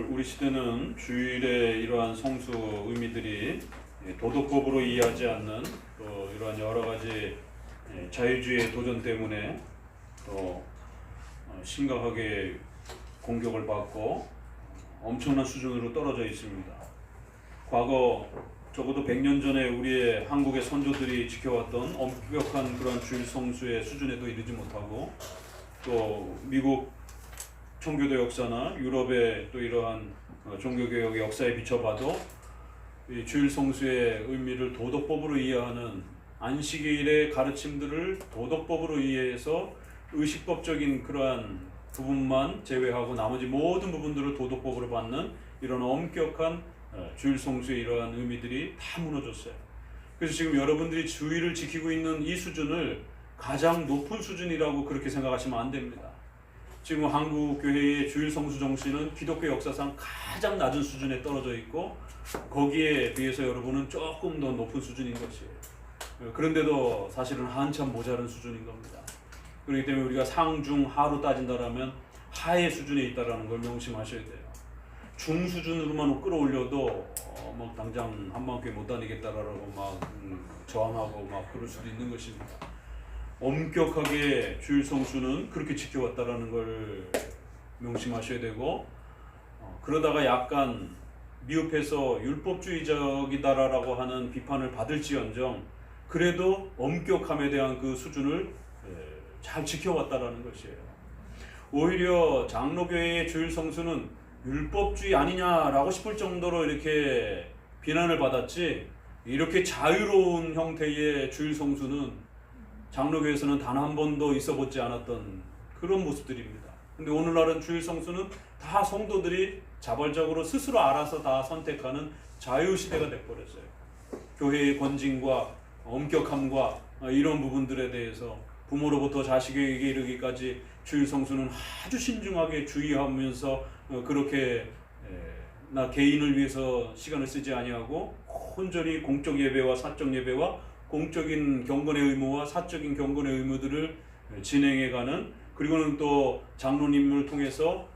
우리 시대는 주일의 이러한 성수 의미들이 도덕법으로 이해하지 않는 또 이러한 여러 가지 자유주의의 도전 때문에 또 심각하게 공격을 받고 엄청난 수준으로 떨어져 있습니다. 과거 적어도 100년 전에 우리의 한국의 선조들이 지켜왔던 엄격한 그런 주일 성수의 수준에도 이르지 못하고 또 미국 청교도 역사나 유럽의 또 이러한 종교개혁의 역사에 비춰봐도 이 주일 성수의 의미를 도덕법으로 이해하는 안식일의 가르침들을 도덕법으로 이해해서 의식법적인 그러한 부분만 제외하고 나머지 모든 부분들을 도덕법으로 받는 이런 엄격한 주일 성수의 이러한 의미들이 다 무너졌어요. 그래서 지금 여러분들이 주일을 지키고 있는 이 수준을 가장 높은 수준이라고 그렇게 생각하시면 안 됩니다. 지금 한국 교회의 주일 성수 정신은 기독교 역사상 가장 낮은 수준에 떨어져 있고 거기에 비해서 여러분은 조금 더 높은 수준인 것이에요. 그런데도 사실은 한참 모자른 수준인 겁니다. 그렇기 때문에 우리가 상중 하로 따진다라면 하의 수준에 있다라는 걸 명심하셔야 돼요. 중 수준으로만 끌어올려도 막 당장 한마음교회 못 다니겠다라고 막 저항하고 막 그럴 수도 있는 것입니다. 엄격하게 주일 성수는 그렇게 지켜왔다라는 걸 명심하셔야 되고 그러다가 약간 미흡해서 율법주의적이다라고 하는 비판을 받을지언정 그래도 엄격함에 대한 그 수준을 잘 지켜왔다라는 것이에요. 오히려 장로교회의 주일 성수는 율법주의 아니냐라고 싶을 정도로 이렇게 비난을 받았지 이렇게 자유로운 형태의 주일 성수는 장로교에서는 단 한 번도 있어보지 않았던 그런 모습들입니다. 근데 오늘날은 주일 성수는 다 성도들이 자발적으로 스스로 알아서 다 선택하는 자유시대가 돼버렸어요. 교회의 권징과 엄격함과 이런 부분들에 대해서 부모로부터 자식에게 이르기까지 주일 성수는 아주 신중하게 주의하면서 그렇게 나 개인을 위해서 시간을 쓰지 아니하고 온전히 공적 예배와 사적 예배와 공적인 경건의 의무와 사적인 경건의 의무들을 진행해가는 그리고는 또 장로님을 통해서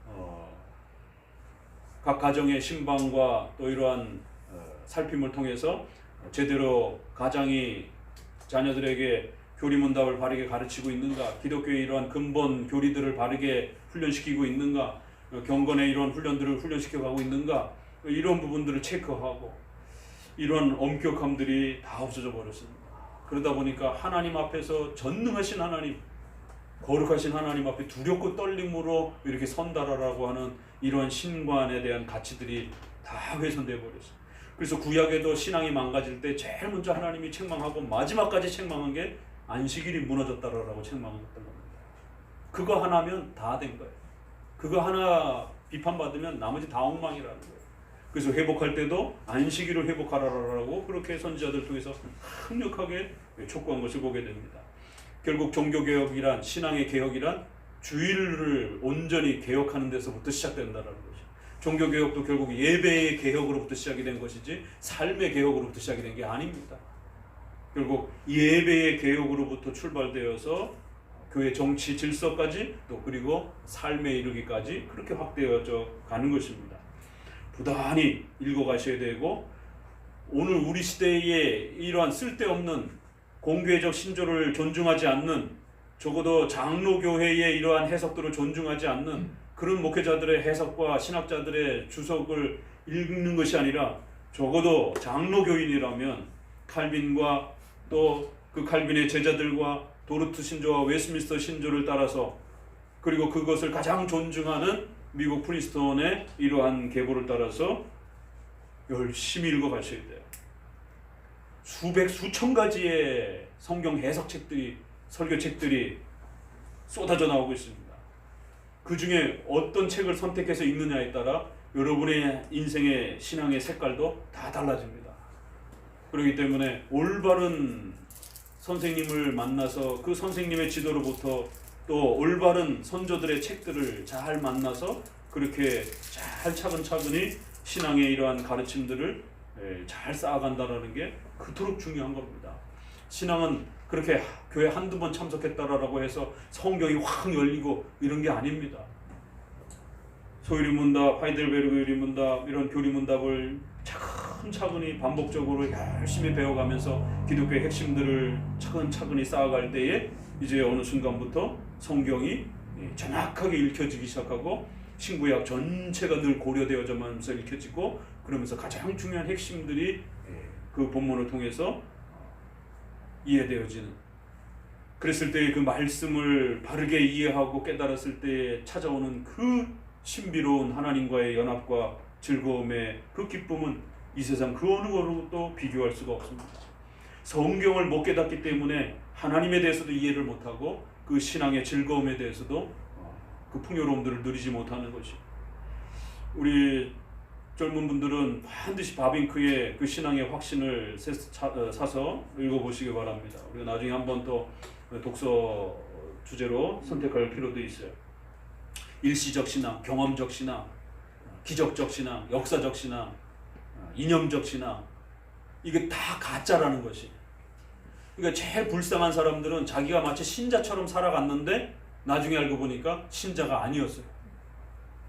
각 가정의 신방과 또 이러한 살핌을 통해서 제대로 가장이 자녀들에게 교리문답을 바르게 가르치고 있는가, 기독교의 이러한 근본 교리들을 바르게 훈련시키고 있는가, 경건의 이런 훈련들을 훈련시켜가고 있는가, 이런 부분들을 체크하고 이런 엄격함들이 다 없어져 버렸습니다. 그러다 보니까 하나님 앞에서 전능하신 하나님, 거룩하신 하나님 앞에 두렵고 떨림으로 이렇게 선다라고 하는 이러한 신관에 대한 가치들이 다 훼손되어 버렸어요. 그래서 구약에도 신앙이 망가질 때 제일 먼저 하나님이 책망하고 마지막까지 책망한 게 안식일이 무너졌다라고 책망했던 겁니다. 그거 하나면 다 된 거예요. 그거 하나 비판받으면 나머지 다 엉망이라는 거예요. 그래서 회복할 때도 안식일을 회복하라라고 그렇게 선지자들 통해서 강력하게 촉구한 것을 보게 됩니다. 결국 종교개혁이란 신앙의 개혁이란 주일을 온전히 개혁하는 데서부터 시작된다는 것이죠. 종교개혁도 결국 예배의 개혁으로부터 시작이 된 것이지 삶의 개혁으로부터 시작이 된 게 아닙니다. 결국 예배의 개혁으로부터 출발되어서 교회 정치 질서까지 또 그리고 삶에 이르기까지 그렇게 확대해져 가는 것입니다. 부단히 읽어가셔야 되고 오늘 우리 시대에 이러한 쓸데없는 공교회적 신조를 존중하지 않는 적어도 장로교회의 이러한 해석들을 존중하지 않는 그런 목회자들의 해석과 신학자들의 주석을 읽는 것이 아니라 적어도 장로교인이라면 칼빈과 또 그 칼빈의 제자들과 도르트 신조와 웨스민스터 신조를 따라서 그리고 그것을 가장 존중하는 미국 프린스턴의 이러한 계보를 따라서 열심히 읽어가셔야 돼요. 수천 가지의 성경 해석책들이 설교책들이 쏟아져 나오고 있습니다. 그 중에 어떤 책을 선택해서 읽느냐에 따라 여러분의 인생의 신앙의 색깔도 다 달라집니다. 그렇기 때문에 올바른 선생님을 만나서 그 선생님의 지도로부터 또 올바른 선조들의 책들을 잘 만나서 그렇게 잘 차근차근히 신앙의 이러한 가르침들을 잘 쌓아간다는 게 그토록 중요한 겁니다. 신앙은 그렇게 교회 한두 번 참석했다라고 해서 성경이 확 열리고 이런 게 아닙니다. 토요일문답, 하이델베르그 요리문답 이런 교리문답을 차근차근히 반복적으로 열심히 배워가면서 기독교의 핵심들을 차근차근히 쌓아갈 때에 이제 어느 순간부터 성경이 정확하게 읽혀지기 시작하고 신구약 전체가 늘 고려되어져면서 읽혀지고, 그러면서 가장 중요한 핵심들이 그 본문을 통해서 이해되어지는, 그랬을 때 그 말씀을 바르게 이해하고 깨달았을 때 찾아오는 그 신비로운 하나님과의 연합과 즐거움의 그 기쁨은 이 세상 그 어느 거로도 비교할 수가 없습니다. 성경을 못 깨닫기 때문에 하나님에 대해서도 이해를 못하고 그 신앙의 즐거움에 대해서도 그 풍요로움들을 누리지 못하는 것이, 우리 젊은 분들은 반드시 바빙크의 그 신앙의 확신을 사서 읽어보시기 바랍니다. 우리가 나중에 한번 또 독서 주제로 선택할 필요도 있어요. 일시적 신앙, 경험적 신앙, 기적적 신앙, 역사적 신앙, 이념적 신앙, 이게 다 가짜라는 것이. 그러니까 제일 불쌍한 사람들은 자기가 마치 신자처럼 살아갔는데 나중에 알고 보니까 신자가 아니었어요.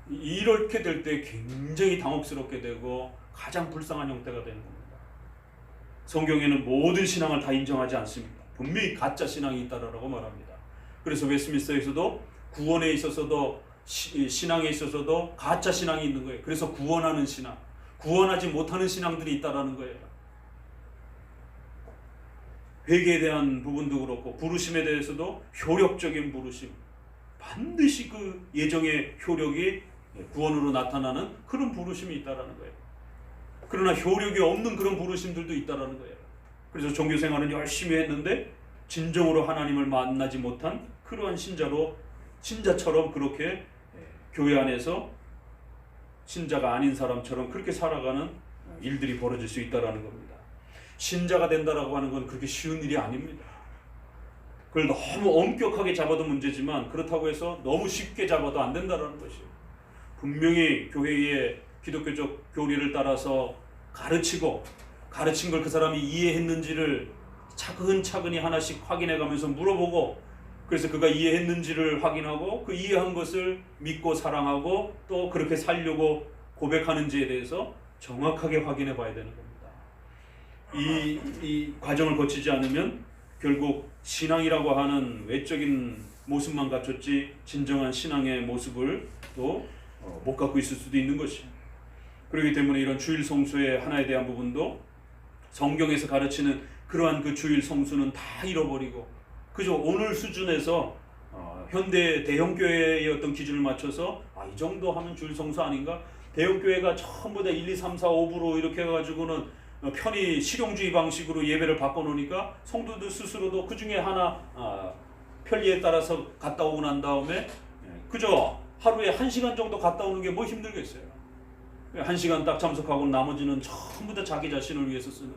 이렇게 될 때 굉장히 당혹스럽게 되고 가장 불쌍한 형태가 되는 겁니다. 성경에는 모든 신앙을 다 인정하지 않습니다. 분명히 가짜 신앙이 있다라고 말합니다. 그래서 웨스트민스터에서도 구원에 있어서도 신앙에 있어서도 가짜 신앙이 있는 거예요. 그래서 구원하는 신앙, 구원하지 못하는 신앙들이 있다라는 거예요. 회개에 대한 부분도 그렇고 부르심에 대해서도 효력적인 부르심, 반드시 그 예정의 효력이 구원으로 나타나는 그런 부르심이 있다라는 거예요. 그러나 효력이 없는 그런 부르심들도 있다라는 거예요. 그래서 종교생활은 열심히 했는데 진정으로 하나님을 만나지 못한 그러한 신자처럼 그렇게 교회 안에서 신자가 아닌 사람처럼 그렇게 살아가는 일들이 벌어질 수 있다라는 겁니다. 신자가 된다라고 하는 건 그렇게 쉬운 일이 아닙니다. 그걸 너무 엄격하게 잡아도 문제지만 그렇다고 해서 너무 쉽게 잡아도 안 된다라는 것이에요. 분명히 교회의 기독교적 교리를 따라서 가르친 걸 그 사람이 이해했는지를 차근차근히 하나씩 확인해가면서 물어보고, 그래서 그가 이해했는지를 확인하고 그 이해한 것을 믿고 사랑하고 또 그렇게 살려고 고백하는지에 대해서 정확하게 확인해 봐야 되는 겁니다. 이 과정을 거치지 않으면 결국 신앙이라고 하는 외적인 모습만 갖췄지 진정한 신앙의 모습을 또 못 갖고 있을 수도 있는 것이에요. 그렇기 때문에 이런 주일 성수의 하나에 대한 부분도 성경에서 가르치는 그러한 그 주일 성수는 다 잃어버리고 그저 오늘 수준에서 현대 대형교회의 어떤 기준을 맞춰서 이 정도 하면 주일 성수 아닌가? 대형교회가 전부 다 1, 2, 3, 4, 5부로 이렇게 해가지고는 편히 실용주의 방식으로 예배를 바꿔놓으니까 성도들 스스로도 그 중에 하나 편리에 따라서 갔다 오고 난 다음에 그저 하루에 1시간 정도 갔다 오는 게 뭐 힘들겠어요. 1시간 딱 참석하고 나머지는 전부 다 자기 자신을 위해서 쓰는.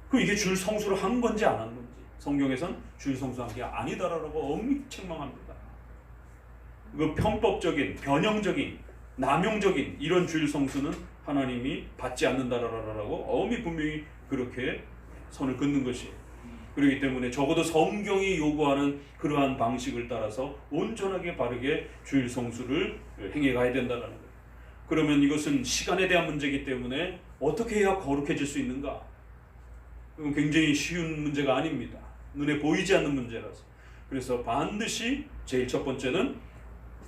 그럼 이게 주일 성수를 한 건지 안 한 건지. 성경에선 주일 성수한 게 아니다라고 엄히 책망합니다. 그 편법적인, 변형적인, 남용적인 이런 주일 성수는 하나님이 받지 않는다라고 엄히 분명히 그렇게 선을 긋는 것이에요. 그렇기 때문에 적어도 성경이 요구하는 그러한 방식을 따라서 온전하게 바르게 주일 성수를 행해 가야 된다는 거예요. 그러면 이것은 시간에 대한 문제이기 때문에 어떻게 해야 거룩해질 수 있는가? 이건 굉장히 쉬운 문제가 아닙니다. 눈에 보이지 않는 문제라서. 그래서 반드시 제일 첫 번째는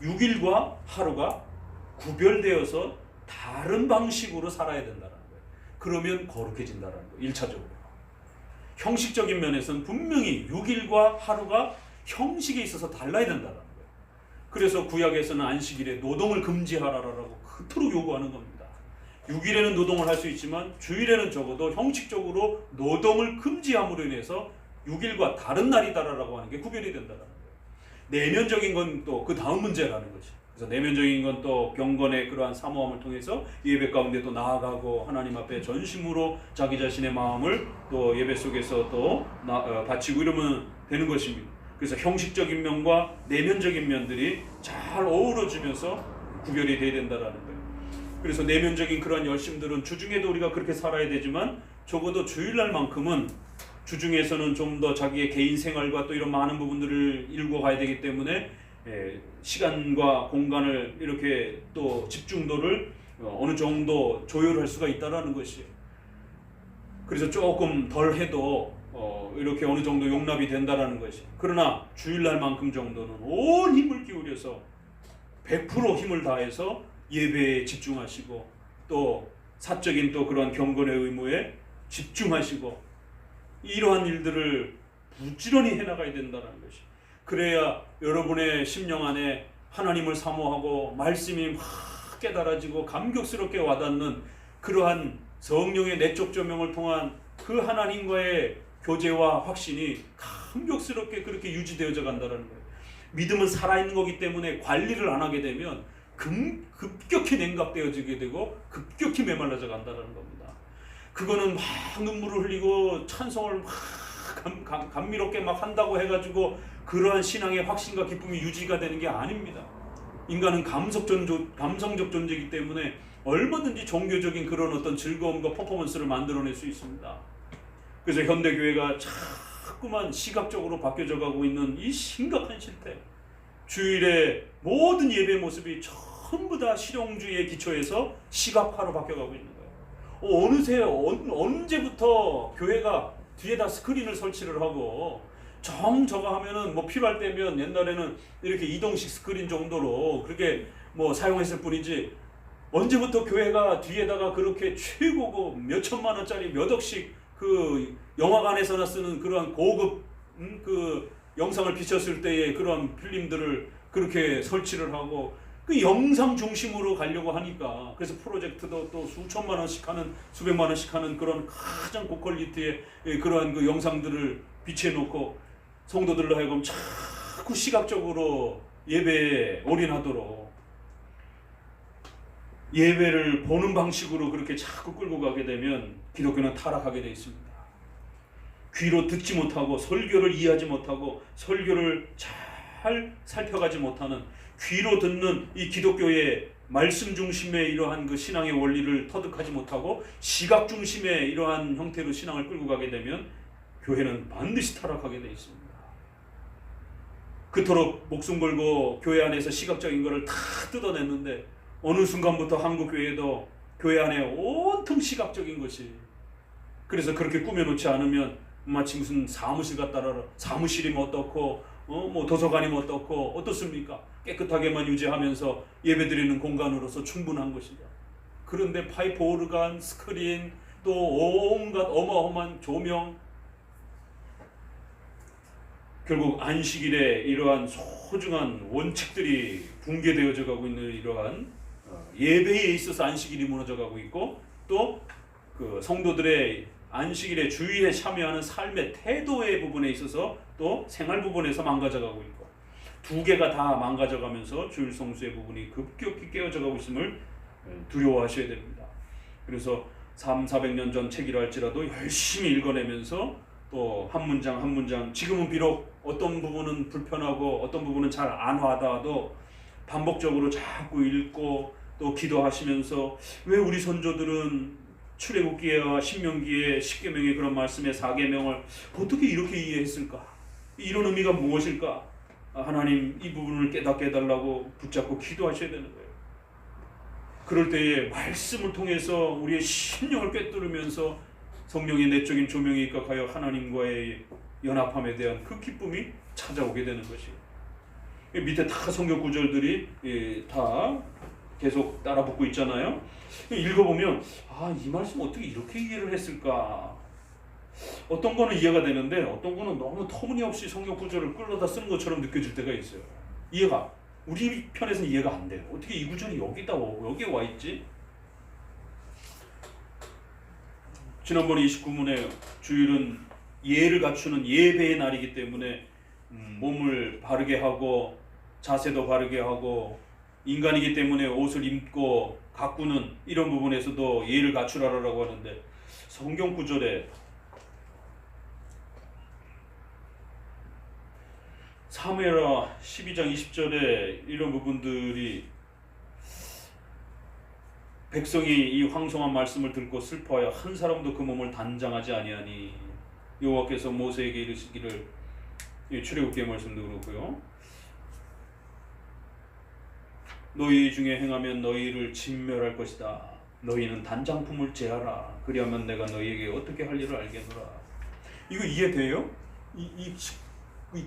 6일과 하루가 구별되어서 다른 방식으로 살아야 된다는 거예요. 그러면 거룩해진다는 거예요. 1차적으로. 형식적인 면에서는 분명히 6일과 하루가 형식에 있어서 달라야 된다는 거예요. 그래서 구약에서는 안식일에 노동을 금지하라라고 그토록 요구하는 겁니다. 6일에는 노동을 할 수 있지만 주일에는 적어도 형식적으로 노동을 금지함으로 인해서 6일과 다른 날이다라고 하는 게 구별이 된다는 거예요. 내면적인 건 또 그 다음 문제라는 거죠. 그래서 내면적인 건 또 경건의 그러한 사모함을 통해서 예배 가운데 또 나아가고 하나님 앞에 전심으로 자기 자신의 마음을 또 예배 속에서 또 바치고 이러면 되는 것입니다. 그래서 형식적인 면과 내면적인 면들이 잘 어우러지면서 구별이 돼야 된다라는 거예요. 그래서 내면적인 그러한 열심들은 주중에도 우리가 그렇게 살아야 되지만 적어도 주일날만큼은 주중에서는 좀 더 자기의 개인 생활과 또 이런 많은 부분들을 이루고 가야 되기 때문에 시간과 공간을 이렇게 또 집중도를 어느 정도 조율할 수가 있다라는 것이에요. 그래서 조금 덜 해도 이렇게 어느 정도 용납이 된다라는 것이. 그러나 주일날만큼 정도는 온 힘을 기울여서 100% 힘을 다해서 예배에 집중하시고 또 사적인 또 그러한 경건의 의무에 집중하시고 이러한 일들을 부지런히 해나가야 된다는 것이. 그래야 여러분의 심령 안에 하나님을 사모하고 말씀이 막 깨달아지고 감격스럽게 와닿는 그러한 성령의 내적 조명을 통한 그 하나님과의 교제와 확신이 감격스럽게 그렇게 유지되어져 간다는 거예요. 믿음은 살아있는 거기 때문에 관리를 안 하게 되면 급격히 냉각되어지게 되고 급격히 메말라져 간다는 겁니다. 그거는 막 눈물을 흘리고 찬송을 막 감미롭게 막 한다고 해가지고 그러한 신앙의 확신과 기쁨이 유지가 되는 게 아닙니다. 인간은 감성적 존재이기 때문에 얼마든지 종교적인 그런 어떤 즐거움과 퍼포먼스를 만들어낼 수 있습니다. 그래서 현대교회가 자꾸만 시각적으로 바뀌어져 가고 있는 이 심각한 실태, 주일의 모든 예배 모습이 전부 다 실용주의의 기초에서 시각화로 바뀌어가고 있는 거예요. 어느새 언제부터 교회가 뒤에다 스크린을 설치를 하고 저거 하면은 뭐 필요할 때면 옛날에는 이렇게 이동식 스크린 정도로 그렇게 뭐 사용했을 뿐이지 언제부터 교회가 뒤에다가 그렇게 최고급 몇 천만 원짜리 몇 억씩 그 영화관에서나 쓰는 그러한 고급 그 영상을 비쳤을 때의 그러한 필름들을 그렇게 설치를 하고 그 영상 중심으로 가려고 하니까 그래서 프로젝트도 또 수천만 원씩 하는 수백만 원씩 하는 그런 가장 고퀄리티의 그러한 그 영상들을 비치해 놓고 성도들로 하여금 자꾸 시각적으로 예배에 올인하도록 예배를 보는 방식으로 그렇게 자꾸 끌고 가게 되면 기독교는 타락하게 되어 있습니다. 귀로 듣지 못하고 설교를 이해하지 못하고 설교를 잘 살펴가지 못하는 귀로 듣는 이 기독교의 말씀 중심의 이러한 그 신앙의 원리를 터득하지 못하고 시각 중심의 이러한 형태로 신앙을 끌고 가게 되면 교회는 반드시 타락하게 되어 있습니다. 그토록 목숨 걸고 교회 안에서 시각적인 것을 다 뜯어냈는데 어느 순간부터 한국 교회도 교회 안에 온통 시각적인 것이, 그래서 그렇게 꾸며놓지 않으면 마치 무슨 사무실 같다라 사무실이면 어떻고 뭐 도서관이면 어떻고 어떻습니까? 깨끗하게만 유지하면서 예배드리는 공간으로서 충분한 것이다. 그런데 파이프 오르간, 스크린, 또 온갖 어마어마한 조명, 결국 안식일에 이러한 소중한 원칙들이 붕괴되어져 가고 있는 이러한 예배에 있어서 안식일이 무너져 가고 있고, 또 그 성도들의 안식일에 주일에 참여하는 삶의 태도의 부분에 있어서 또 생활 부분에서 망가져 가고 있고, 두 개가 다 망가져 가면서 주일 성수의 부분이 급격히 깨어져 가고 있음을 두려워하셔야 됩니다. 그래서 300~400년 전 책이라 할지라도 열심히 읽어내면서 또 한 문장 한 문장, 지금은 비록 어떤 부분은 불편하고 어떤 부분은 잘 안 와닿아도 반복적으로 자꾸 읽고 또 기도하시면서 왜 우리 선조들은 출애굽기와 신명기의 10계명의 그런 말씀의 4계명을 어떻게 이렇게 이해했을까? 이런 의미가 무엇일까? 하나님 이 부분을 깨닫게 해달라고 붙잡고 기도하셔야 되는 거예요. 그럴 때에 말씀을 통해서 우리의 심령을 꿰뚫으면서 성령의 내적인 조명에 입각하여 하나님과의 연합함에 대한 그 기쁨이 찾아오게 되는 것이에요. 밑에 다 성경 구절들이 다 계속 따라 붙고 있잖아요. 읽어보면 이 말씀 어떻게 이렇게 이해를 했을까? 어떤 거는 이해가 되는데 어떤 거는 너무 터무니없이 성경 구절을 끌어다 쓰는 것처럼 느껴질 때가 있어요. 이해가, 우리 편에서는 이해가 안 돼요. 어떻게 이 구절이 여기에 와 있지? 지난번에 29문에 주일은 예를 갖추는 예배의 날이기 때문에 몸을 바르게 하고 자세도 바르게 하고 인간이기 때문에 옷을 입고 가꾸는 이런 부분에서도 예를 갖추라라고 하는데, 성경 구절에 사무엘하 12장 20절에 이런 부분들이, 백성이 이 황송한 말씀을 듣고 슬퍼하여 한 사람도 그 몸을 단장하지 아니하니, 여호와께서 모세에게 이르시기를, 출애굽기의 말씀도 그렇고요. 너희 중에 행하면 너희를 진멸할 것이다. 너희는 단장품을 제하라. 그리하면 내가 너희에게 어떻게 할 일을 알겠노라. 이거 이해돼요? 이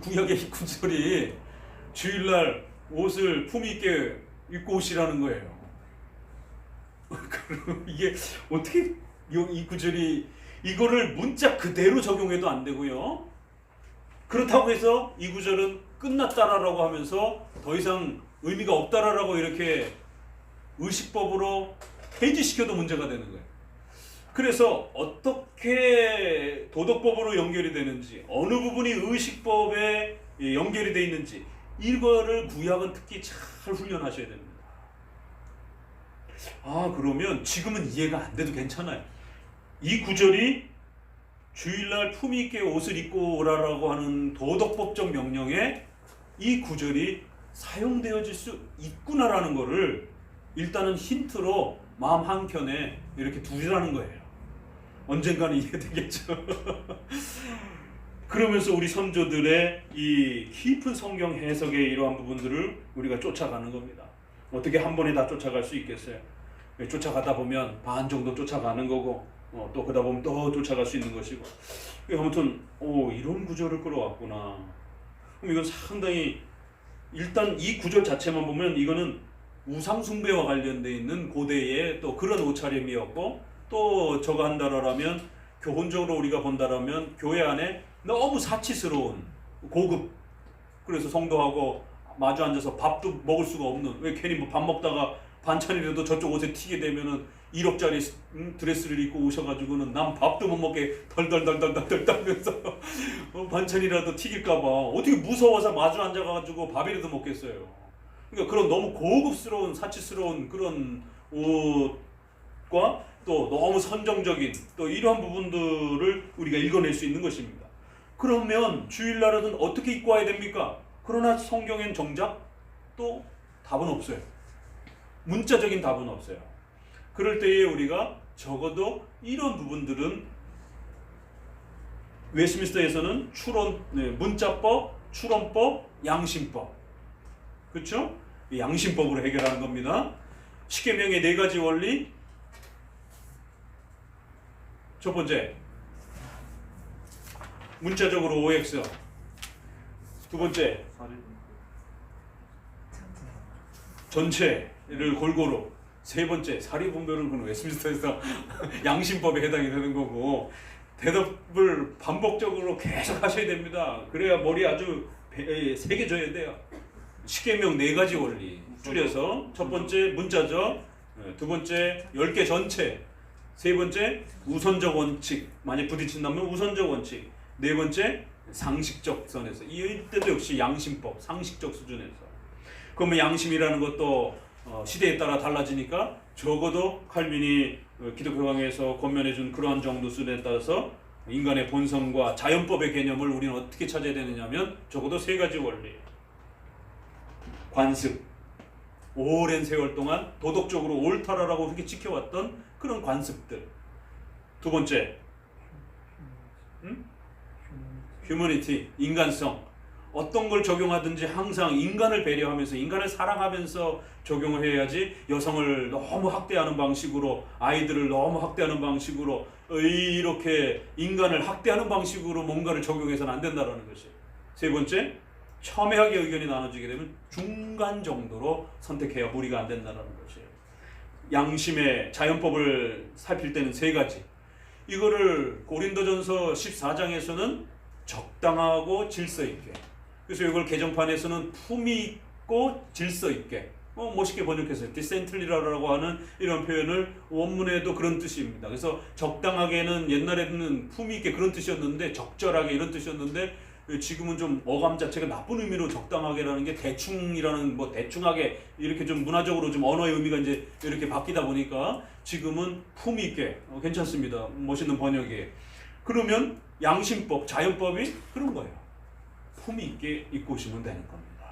구약의 이 구절이 주일날 옷을 품위 있게 입고 오시라는 거예요. 이게 어떻게 이 구절이 이거를 문자 그대로 적용해도 안 되고요. 그렇다고 해서 이 구절은 끝났다라고 하면서 더 이상 의미가 없다라고 이렇게 의식법으로 폐지시켜도 문제가 되는 거예요. 그래서 어떻게 도덕법으로 연결이 되는지, 어느 부분이 의식법에 연결이 되어 있는지, 이거를 구약은 특히 잘 훈련하셔야 됩니다. 그러면 지금은 이해가 안 돼도 괜찮아요. 이 구절이 주일날 품위 있게 옷을 입고 오라라고 하는 도덕법적 명령에 이 구절이 사용되어질 수 있구나라는 거를 일단은 힌트로 마음 한켠에 이렇게 두라는 거예요. 언젠가는 이해되겠죠. 그러면서 우리 선조들의 이 깊은 성경 해석의 이러한 부분들을 우리가 쫓아가는 겁니다. 어떻게 한 번에 다 쫓아갈 수 있겠어요? 쫓아가다 보면 반 정도 쫓아가는 거고, 또 그러다 보면 또 쫓아갈 수 있는 것이고. 아무튼 이런 구절을 끌어왔구나. 그럼 이건 상당히, 일단 이 구절 자체만 보면 이거는 우상 숭배와 관련되어 있는 고대의 또 그런 옷차림이었고, 또 저거 한다라면 교훈적으로 우리가 본다라면 교회 안에 너무 사치스러운 고급, 그래서 성도하고 마주 앉아서 밥도 먹을 수가 없는, 왜 괜히 뭐 밥 먹다가 반찬이라도 저쪽 옷에 튀게 되면은 1억짜리 드레스를 입고 오셔가지고는 남 밥도 못 먹게 덜덜덜덜덜 떨면서 반찬이라도 튀길까봐 어떻게 무서워서 마주 앉아가지고 밥이라도 먹겠어요. 그러니까 그런 너무 고급스러운 사치스러운 그런 옷과 또 너무 선정적인 또 이러한 부분들을 우리가 읽어낼 수 있는 것입니다. 그러면 주일날은 어떻게 입고 와야 됩니까? 그러나 성경엔 정작 또 답은 없어요. 문자적인 답은 없어요. 그럴 때에 우리가 적어도 이런 부분들은 웨스트민스터에서는 문자법, 추론법, 양심법, 그렇죠? 양심법으로 해결하는 겁니다. 십계명의 4가지 원리. 첫 번째, 문자적으로 OX. 두 번째, 전체를 골고루. 세 번째, 사리분별은 그건 웨스트민스터에서 양심법에 해당이 되는 거고, 대답을 반복적으로 계속 하셔야 됩니다. 그래야 머리 아주 새겨져야 돼요. 십계명 4가지 원리 줄여서, 첫 번째 문자적, 두 번째 10개 전체, 세 번째 우선적 원칙, 만약 부딪힌다면 우선적 원칙, 네 번째 상식적 선에서, 이때도 역시 양심법, 상식적 수준에서. 그러면 양심이라는 것도 시대에 따라 달라지니까 적어도 칼빈이 기독교 강해에서 권면해준 그러한 정도 수준에 따라서 인간의 본성과 자연법의 개념을 우리는 어떻게 찾아야 되느냐면 적어도 3가지 원리. 관습, 오랜 세월 동안 도덕적으로 옳다라고 그렇게 지켜왔던 그런 관습들. 두 번째, 휴머니티, 인간성. 어떤 걸 적용하든지 항상 인간을 배려하면서, 인간을 사랑하면서 적용을 해야지, 여성을 너무 학대하는 방식으로, 아이들을 너무 학대하는 방식으로, 이렇게 인간을 학대하는 방식으로 뭔가를 적용해서는 안 된다는 것이에요. 세 번째, 첨예하게 의견이 나눠지게 되면 중간 정도로 선택해야 무리가 안 된다는 것이에요. 양심의 자연법을 살필 때는 3가지. 이거를 고린도전서 14장에서는 적당하고 질서 있게, 그래서 이걸 개정판에서는 품위 있고 질서 있게, 멋있게 번역해서 디센틀리라고 하는 이런 표현을, 원문에도 그런 뜻입니다. 그래서 적당하게는 옛날에는 품위 있게 그런 뜻이었는데, 적절하게 이런 뜻이었는데, 지금은 좀 어감 자체가 나쁜 의미로 적당하게라는 게 대충이라는, 대충하게 이렇게 좀 문화적으로 좀 언어의 의미가 이제 이렇게 바뀌다 보니까 지금은 품위 있게, 괜찮습니다. 멋있는 번역이. 그러면 양심법, 자연법이 그런 거예요. 품위 있게 입고 오시면 되는 겁니다.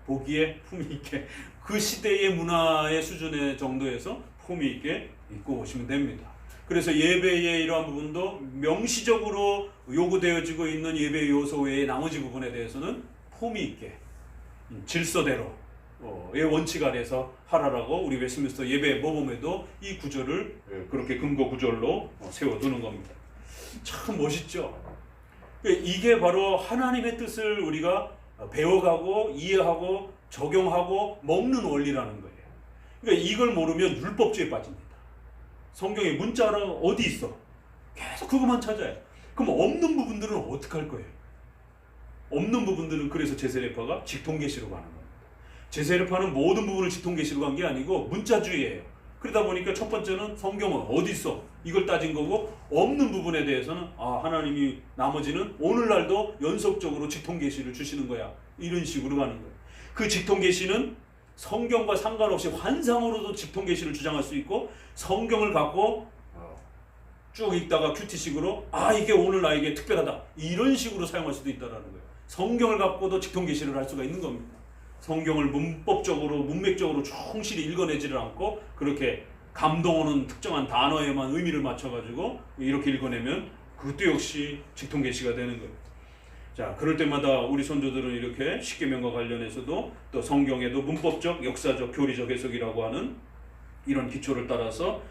보기에 품위 있게, 그 시대의 문화의 수준의 정도에서 품위 있게 입고 오시면 됩니다. 그래서 예배의 이러한 부분도 명시적으로 요구되어지고 있는 예배 요소 외의 나머지 부분에 대해서는 품위 있게, 질서대로, 의 원칙 아래서 하라라고 우리 웨스트민스터 예배 모범에도 이 구절을 그렇게 근거 구절로 세워두는 겁니다. 참 멋있죠. 이게 바로 하나님의 뜻을 우리가 배워가고 이해하고 적용하고 먹는 원리라는 거예요. 그러니까 이걸 모르면 율법주의에 빠집니다. 성경에 문자는 어디 있어? 계속 그것만 찾아요. 그럼 없는 부분들은 어떻게 할 거예요? 없는 부분들은 그래서 제세례파가 직통계시로 가는 겁니다. 제세례파는 모든 부분을 직통계시로 간 게 아니고 문자주의예요. 그러다 보니까 첫 번째는 성경은 어디 있어? 이걸 따진 거고, 없는 부분에 대해서는 하나님이 나머지는 오늘날도 연속적으로 직통계시를 주시는 거야. 이런 식으로 가는 거예요. 그 직통계시는 성경과 상관없이 환상으로도 직통계시를 주장할 수 있고, 성경을 갖고 쭉 읽다가 큐티식으로 이게 오늘 나에게 특별하다 이런 식으로 사용할 수도 있다는 거예요. 성경을 갖고도 직통계시를 할 수가 있는 겁니다. 성경을 문법적으로 문맥적으로 충실히 읽어내지를 않고 그렇게 감동 오는 특정한 단어에만 의미를 맞춰가지고 이렇게 읽어내면 그것도 역시 직통계시가 되는 거예요. 자, 그럴 때마다 우리 선조들은 이렇게 십계명과 관련해서도 또 성경에도 문법적, 역사적, 교리적 해석이라고 하는 이런 기초를 따라서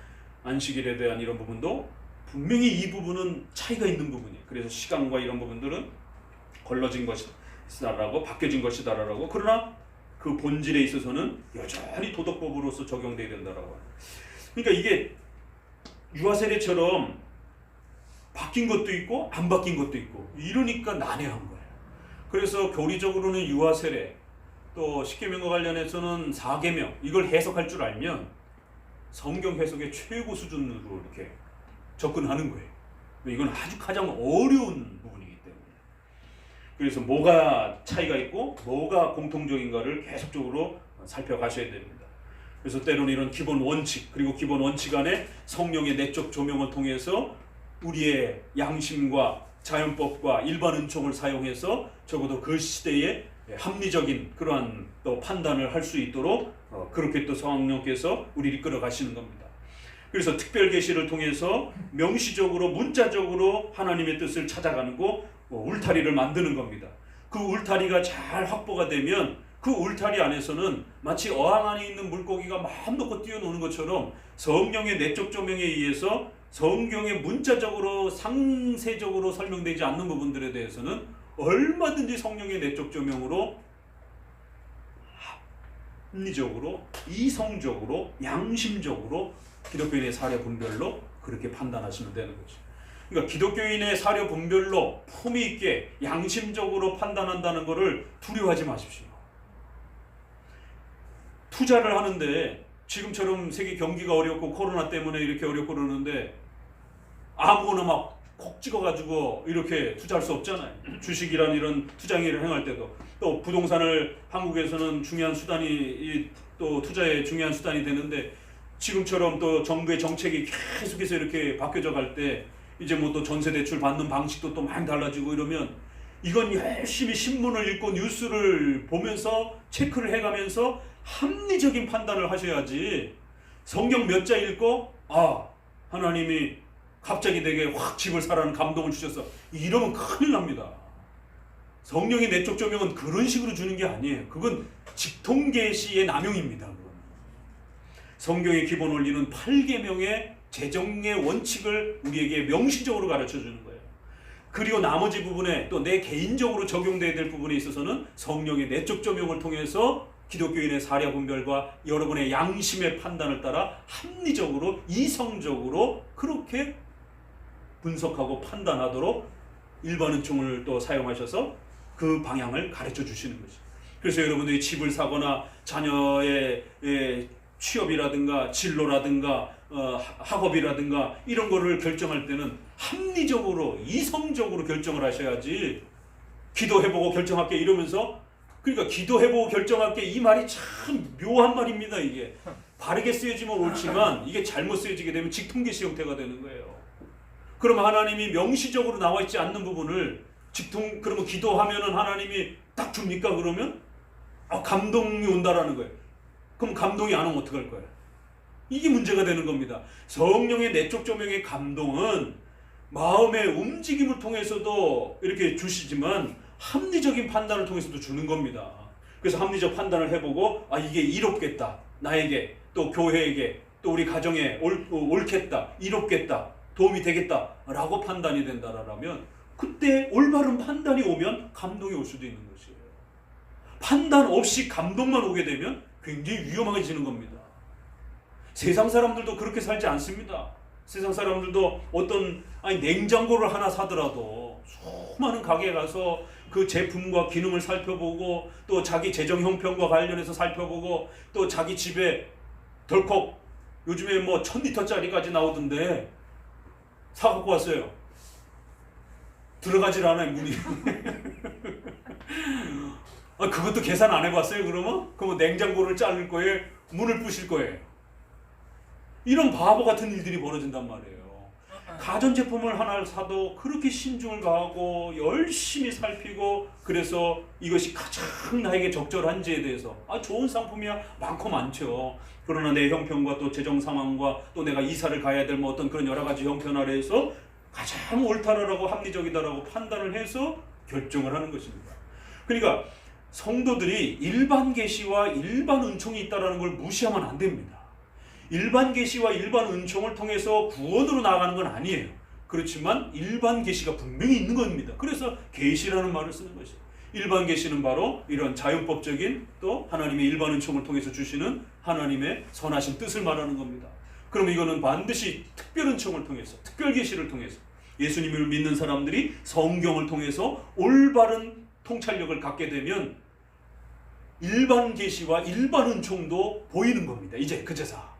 안식일에 대한 이런 부분도 분명히 이 부분은 차이가 있는 부분이에요. 그래서 시간과 이런 부분들은 걸러진 것이다라고, 바뀌어진 것이다라고, 그러나 그 본질에 있어서는 여전히 도덕법으로서 적용돼야 된다라고 해요. 그러니까 이게 유아세례처럼 바뀐 것도 있고 안 바뀐 것도 있고 이러니까 난해한 거예요. 그래서 교리적으로는 유아세례, 또 십계명과 관련해서는 사계명, 이걸 해석할 줄 알면 성경 해석의 최고 수준으로 이렇게 접근하는 거예요. 이건 아주 가장 어려운 부분이기 때문에. 그래서 뭐가 차이가 있고 뭐가 공통적인가를 계속적으로 살펴가셔야 됩니다. 그래서 때로는 이런 기본 원칙, 그리고 기본 원칙 안에 성령의 내적 조명을 통해서 우리의 양심과 자연법과 일반 은총을 사용해서 적어도 그 시대에 합리적인 그러한 또 판단을 할 수 있도록 그렇게 또 성령께서 우리를 이끌어 가시는 겁니다. 그래서 특별 계시를 통해서 명시적으로 문자적으로 하나님의 뜻을 찾아가는 거, 울타리를 만드는 겁니다. 그 울타리가 잘 확보가 되면 그 울타리 안에서는 마치 어항 안에 있는 물고기가 마음 놓고 뛰어노는 것처럼 성령의 내적 조명에 의해서 성경에 문자적으로 상세적으로 설명되지 않는 부분들에 대해서는 얼마든지 성령의 내적 조명으로 합리적으로, 이성적으로, 양심적으로 기독교인의 사례 분별로 그렇게 판단하시면 되는 거죠. 그러니까 기독교인의 사례 분별로 품위 있게 양심적으로 판단한다는 것을 두려워하지 마십시오. 투자를 하는데 지금처럼 세계 경기가 어렵고 코로나 때문에 이렇게 어렵고 그러는데 아무거나 막 콕 찍어가지고 이렇게 투자할 수 없잖아요. 주식이란 이런 투자행위를 행할 때도, 또 부동산을 한국에서는 중요한 수단이, 또 투자의 중요한 수단이 되는데 지금처럼 또 정부의 정책이 계속해서 이렇게 바뀌어져 갈 때 이제 뭐 또 전세 대출 받는 방식도 또 많이 달라지고 이러면 이건 열심히 신문을 읽고 뉴스를 보면서 체크를 해가면서 합리적인 판단을 하셔야지, 성경 몇 자 읽고 하나님이 갑자기 내게 확 집을 사라는 감동을 주셔서 이러면 큰일 납니다. 성령의 내적 조명은 그런 식으로 주는 게 아니에요. 그건 직통계시의 남용입니다. 그건. 성경의 기본 원리는 8계명의 재정의 원칙을 우리에게 명시적으로 가르쳐 주는 거예요. 그리고 나머지 부분에 또 내 개인적으로 적용돼야 될 부분에 있어서는 성령의 내적 조명을 통해서 기독교인의 사례 분별과 여러분의 양심의 판단을 따라 합리적으로, 이성적으로 그렇게 분석하고 판단하도록 일반 은총을 또 사용하셔서 그 방향을 가르쳐 주시는 거죠. 그래서 여러분들이 집을 사거나 자녀의 취업이라든가 진로라든가 학업이라든가 이런 거를 결정할 때는 합리적으로, 이성적으로 결정을 하셔야지, 기도해보고 결정할게 이러면서, 그러니까 기도해보고 결정할게 이 말이 참 묘한 말입니다. 이게 바르게 쓰여지면 옳지만 이게 잘못 쓰여지게 되면 직통계시 형태가 되는 거예요. 그럼 하나님이 명시적으로 나와 있지 않는 부분을 그러면 기도하면은 하나님이 딱 줍니까? 그러면 감동이 온다라는 거예요. 그럼 감동이 안 오면 어떡할 거예요? 이게 문제가 되는 겁니다. 성령의 내적 조명의 감동은 마음의 움직임을 통해서도 이렇게 주시지만 합리적인 판단을 통해서도 주는 겁니다. 그래서 합리적 판단을 해보고 이게 이롭겠다, 나에게 또 교회에게 또 우리 가정에 옳겠다, 이롭겠다, 도움이 되겠다 라고 판단이 된다라면 그때 올바른 판단이 오면 감동이 올 수도 있는 것이에요. 판단 없이 감동만 오게 되면 굉장히 위험해지는 겁니다. 세상 사람들도 그렇게 살지 않습니다. 세상 사람들도 어떤 냉장고를 하나 사더라도 수많은 가게에 가서 그 제품과 기능을 살펴보고 또 자기 재정 형편과 관련해서 살펴보고 또 자기 집에 덜컥 요즘에 1000리터짜리까지 나오던데 사갖고 왔어요. 들어가질 않아요, 문이. 그것도 계산 안 해봤어요, 그러면? 그러면 냉장고를 자를 거예요? 문을 부실 거예요? 이런 바보 같은 일들이 벌어진단 말이에요. 가전제품을 하나를 사도 그렇게 신중을 가하고 열심히 살피고 그래서 이것이 가장 나에게 적절한지에 대해서 좋은 상품이야 많고 많죠. 그러나 내 형편과 또 재정 상황과 또 내가 이사를 가야 될 어떤 그런 여러 가지 형편 아래에서 가장 옳다라고 합리적이다라고 판단을 해서 결정을 하는 것입니다. 그러니까 성도들이 일반 계시와 일반 은총이 있다는 걸 무시하면 안 됩니다. 일반 계시와 일반 은총을 통해서 구원으로 나아가는 건 아니에요. 그렇지만 일반 계시가 분명히 있는 겁니다. 그래서 계시라는 말을 쓰는 것이에요. 일반 계시는 바로 이런 자연법적인 또 하나님의 일반 은총을 통해서 주시는 하나님의 선하신 뜻을 말하는 겁니다. 그럼 이거는 반드시 특별 은총을 통해서, 특별 계시를 통해서 예수님을 믿는 사람들이 성경을 통해서 올바른 통찰력을 갖게 되면 일반 계시와 일반 은총도 보이는 겁니다. 이제 그제서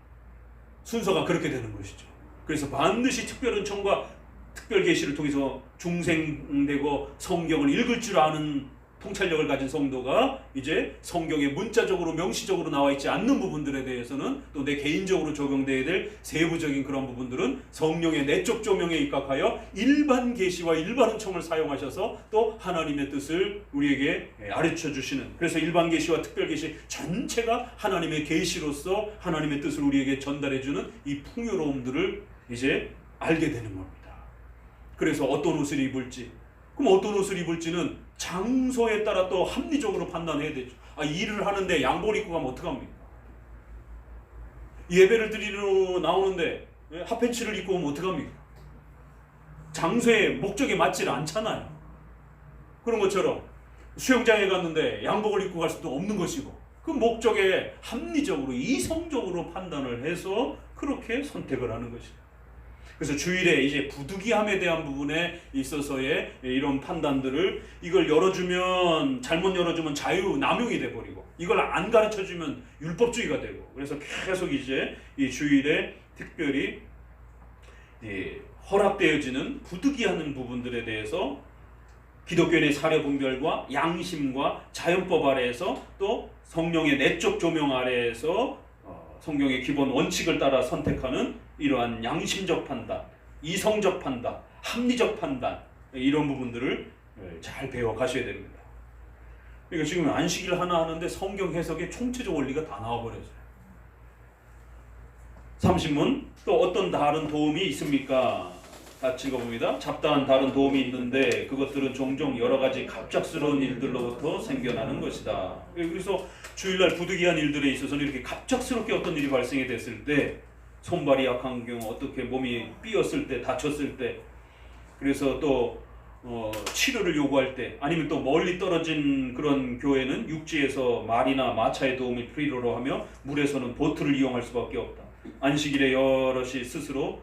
순서가 그렇게 되는 것이죠. 그래서 반드시 특별 은총과 특별 계시를 통해서 중생되고 성경을 읽을 줄 아는 통찰력을 가진 성도가 이제 성경에 문자적으로 명시적으로 나와 있지 않는 부분들에 대해서는 또 내 개인적으로 적용되어야 될 세부적인 그런 부분들은 성령의 내적 조명에 입각하여 일반 계시와 일반 은총을 사용하셔서 또 하나님의 뜻을 우리에게 가르쳐 주시는, 그래서 일반 계시와 특별 계시 전체가 하나님의 계시로서 하나님의 뜻을 우리에게 전달해 주는 이 풍요로움들을 이제 알게 되는 겁니다. 그래서 어떤 옷을 입을지, 그럼 어떤 옷을 입을지는 장소에 따라 또 합리적으로 판단해야 되죠. 일을 하는데 양복을 입고 가면 어떡합니까? 예배를 드리러 나오는데 핫팬츠를 입고 오면 어떡합니까? 장소의 목적에 맞지 않잖아요. 그런 것처럼 수영장에 갔는데 양복을 입고 갈 수도 없는 것이고, 그 목적에 합리적으로 이성적으로 판단을 해서 그렇게 선택을 하는 것이죠. 그래서 주일에 이제 부득이함에 대한 부분에 있어서의 이런 판단들을, 이걸 열어주면 잘못 열어주면 자유 남용이 돼버리고 이걸 안 가르쳐주면 율법주의가 되고, 그래서 계속 이제 이 주일에 특별히 허락되어지는 부득이하는 부분들에 대해서 기독교인의 사려 분별과 양심과 자연법 아래에서 또 성령의 내적 조명 아래에서 성경의 기본 원칙을 따라 선택하는 이러한 양심적 판단, 이성적 판단, 합리적 판단, 이런 부분들을 잘 배워 가셔야 됩니다. 그러니까 지금 안식일 하나 하는데 성경 해석의 총체적 원리가 다 나와버렸어요. 30문, 또 어떤 다른 도움이 있습니까? 같이 읽어봅니다. 잡다한 다른 도움이 있는데 그것들은 종종 여러 가지 갑작스러운 일들로부터 생겨나는 것이다. 그래서 주일날 부득이한 일들에 있어서는 이렇게 갑작스럽게 어떤 일이 발생이 됐을 때, 손발이 약한 경우, 어떻게 몸이 삐었을 때, 다쳤을 때, 그래서 또 치료를 요구할 때, 아니면 또 멀리 떨어진 그런 교회는 육지에서 말이나 마차의 도움이 필요로 하며 물에서는 보트를 이용할 수밖에 없다. 안식일에 여럿이 스스로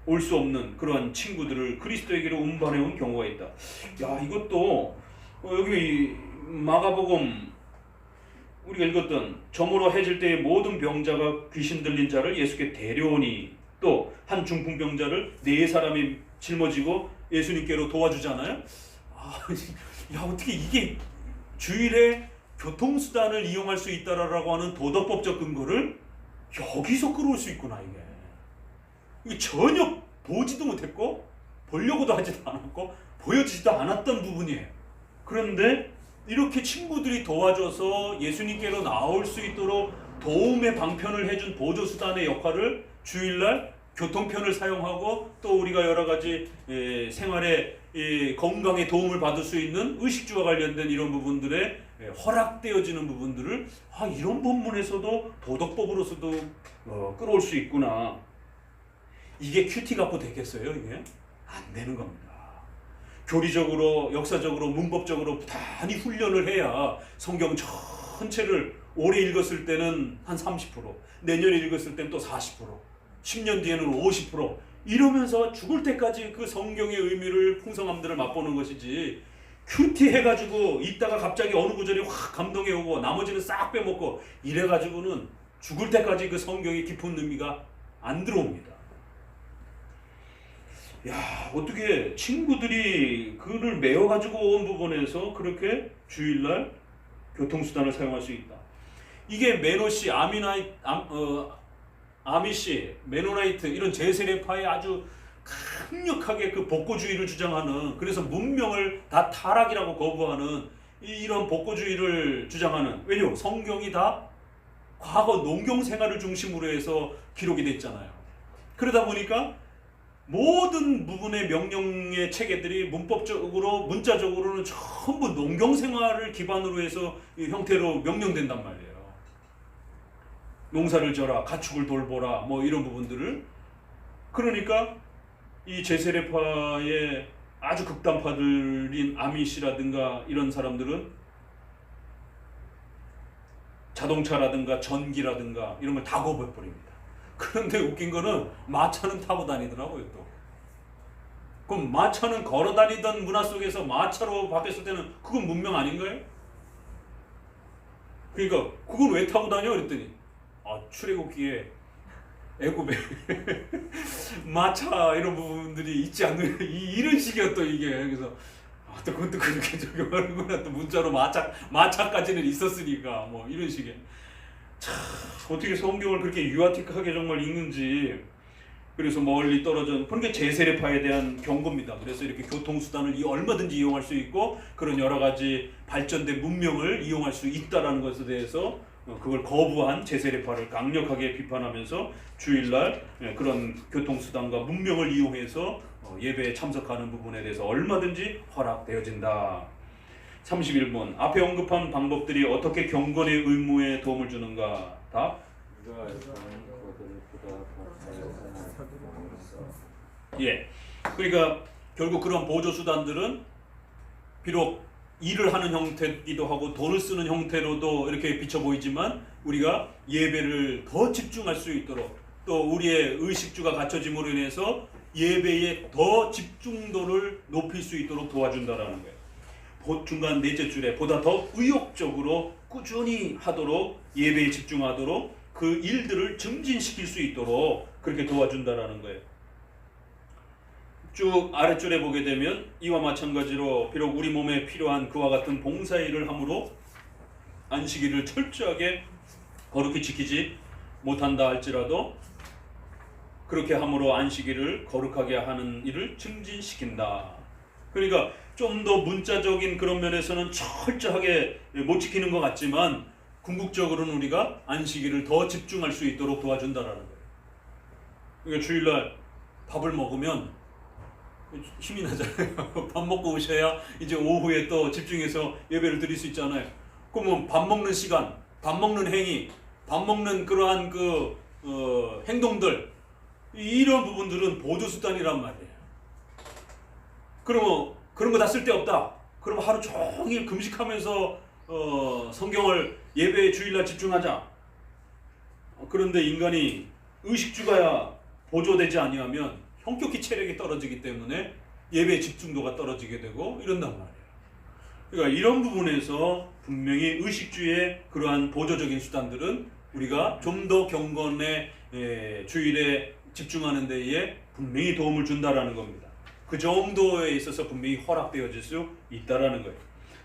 올 수 없는 그러한 친구들을 그리스도에게로 운반해온 경우가 있다. 야, 이것도 여기 마가복음 우리가 읽었던 저물어 해질 때의 모든 병자가 귀신 들린 자를 예수께 데려오니, 또 한 중풍병자를 네 사람이 짊어지고 예수님께로 도와주잖아요. 야, 어떻게 이게 주일에 교통수단을 이용할 수 있다라고 하는 도덕법적 근거를 여기서 끌어올 수 있구나. 이게 전혀 보지도 못했고 보려고도 하지도 않았고 보여지지도 않았던 부분이에요. 그런데 이렇게 친구들이 도와줘서 예수님께로 나올 수 있도록 도움의 방편을 해준 보조수단의 역할을 주일날 교통편을 사용하고 또 우리가 여러 가지 생활의 이 건강에 도움을 받을 수 있는 의식주와 관련된 이런 부분들에 허락되어지는 부분들을 이런 본문에서도 도덕법으로서도 끌어올 수 있구나. 이게 큐티 갖고 되겠어요? 이게 안 되는 겁니다. 교리적으로, 역사적으로, 문법적으로 부단히 훈련을 해야 성경 전체를 올해 읽었을 때는 한 30%, 내년에 읽었을 때는 또 40%, 10년 뒤에는 50%, 이러면서 죽을 때까지 그 성경의 의미를, 풍성함들을 맛보는 것이지, 큐티 해가지고 있다가 갑자기 어느 구절이 확 감동해 오고 나머지는 싹 빼먹고 이래가지고는 죽을 때까지 그 성경의 깊은 의미가 안 들어옵니다. 야, 어떻게 친구들이 그를 메워가지고 온 부분에서 그렇게 주일날 교통수단을 사용할 수 있다. 이게 메노시, 아미시, 메노나이트 이런 제세례파의 아주 강력하게 그 복고주의를 주장하는, 그래서 문명을 다 타락이라고 거부하는 이런 복고주의를 주장하는, 왜냐면 성경이 다 과거 농경 생활을 중심으로 해서 기록이 됐잖아요. 그러다 보니까 모든 부분의 명령의 체계들이 문법적으로, 문자적으로는 전부 농경 생활을 기반으로 해서 이 형태로 명령된단 말이에요. 농사를 져라, 가축을 돌보라, 뭐 이런 부분들을. 그러니까 이 제세례파의 아주 극단파들인 아미시라든가 이런 사람들은 자동차라든가 전기라든가 이런 걸 다 거부해버립니다. 그런데 웃긴 거는 마차는 타고 다니더라고요 또. 그럼 마차는 걸어 다니던 문화 속에서 마차로 바뀌었을 때는 그건 문명 아닌가요? 그러니까 그건 왜 타고 다녀? 그랬더니 출애굽기에 애굽에 마차 이런 부분들이 있지 않는 이런 식이었던 이게. 그래서 또 그것도 그렇게 적용하는구나. 또 문자로 마차까지는 있었으니까 뭐 이런 식의. 참 어떻게 성경을 그렇게 유아틱하게 정말 읽는지. 그래서 멀리 떨어진, 그러니까 제세례파에 대한 경고입니다. 그래서 이렇게 교통수단을 얼마든지 이용할 수 있고 그런 여러 가지 발전된 문명을 이용할 수 있다라는 것에 대해서 그걸 거부한 제세례파를 강력하게 비판하면서 주일날 그런 교통수단과 문명을 이용해서 예배에 참석하는 부분에 대해서 얼마든지 허락되어진다. 31번 앞에 언급한 방법들이 어떻게 경건의 의무에 도움을 주는가? 답? 예. 그러니까 결국 그런 보조수단들은 비록 일을 하는 형태이기도 하고 돈을 쓰는 형태로도 이렇게 비쳐 보이지만 우리가 예배를 더 집중할 수 있도록, 또 우리의 의식주가 갖춰짐으로 인해서 예배에 더 집중도를 높일 수 있도록 도와준다라는 거예요. 중간 넷째 줄에 보다 더 의욕적으로 꾸준히 하도록, 예배에 집중하도록, 그 일들을 증진시킬 수 있도록 그렇게 도와준다라는 거예요. 쭉 아랫줄에 보게 되면 이와 마찬가지로 비록 우리 몸에 필요한 그와 같은 봉사일을 함으로 안식일을 철저하게 거룩히 지키지 못한다 할지라도 그렇게 함으로 안식일을 거룩하게 하는 일을 증진시킨다. 그러니까 좀 더 문자적인 그런 면에서는 철저하게 못 지키는 것 같지만 궁극적으로는 우리가 안식일을 더 집중할 수 있도록 도와준다라는 거예요. 그러니까 주일날 밥을 먹으면 힘이 나잖아요. 밥 먹고 오셔야 이제 오후에 또 집중해서 예배를 드릴 수 있잖아요. 그러면 밥 먹는 시간, 밥 먹는 행위, 밥 먹는 그러한 행동들, 이런 부분들은 보조수단이란 말이에요. 그러면 그런 거 다 쓸데없다. 그러면 하루 종일 금식하면서 성경을 예배에 주일날 집중하자. 그런데 인간이 의식주가 보조되지 아니하면 성격히 체력이 떨어지기 때문에 예배 집중도가 떨어지게 되고 이런단 말이에요. 그러니까 이런 부분에서 분명히 의식주의 그러한 보조적인 수단들은 우리가 좀 더 경건의 주일에 집중하는 데에 분명히 도움을 준다라는 겁니다. 그 정도에 있어서 분명히 허락되어질 수 있다라는 거예요.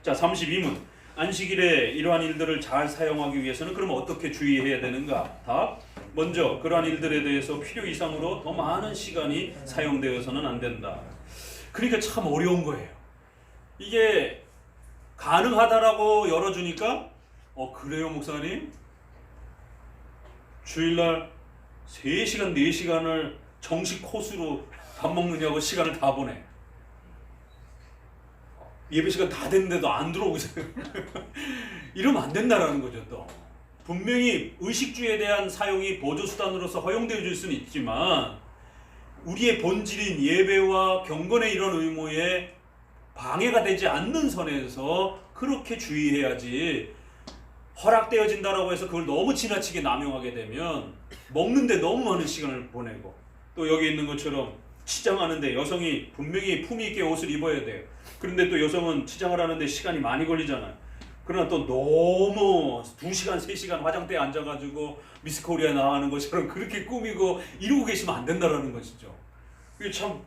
자, 32문. 안식일에 이러한 일들을 잘 사용하기 위해서는 그럼 어떻게 주의해야 되는가? 답. 먼저 그러한 일들에 대해서 필요 이상으로 더 많은 시간이 사용되어서는 안 된다. 그러니까 참 어려운 거예요. 이게 가능하다라고 열어주니까 그래요 목사님? 주일날 3시간 4시간을 정식 코스로 밥 먹느냐고 시간을 다 보내. 예배 시간 다 됐는데도 안 들어오고 있어요. 이러면 안 된다라는 거죠. 또 분명히 의식주에 대한 사용이 보조수단으로서 허용되어 줄 수는 있지만 우리의 본질인 예배와 경건의 이런 의무에 방해가 되지 않는 선에서 그렇게 주의해야지, 허락되어진다라고 해서 그걸 너무 지나치게 남용하게 되면 먹는데 너무 많은 시간을 보내고, 또 여기 있는 것처럼 치장하는데 여성이 분명히 품위 있게 옷을 입어야 돼요. 그런데 또 여성은 치장을 하는데 시간이 많이 걸리잖아요. 그러나 또 너무 2시간, 3시간 화장대에 앉아가지고 미스코리아 나가는 것처럼 그렇게 꾸미고 이러고 계시면 안 된다라는 것이죠. 이게 참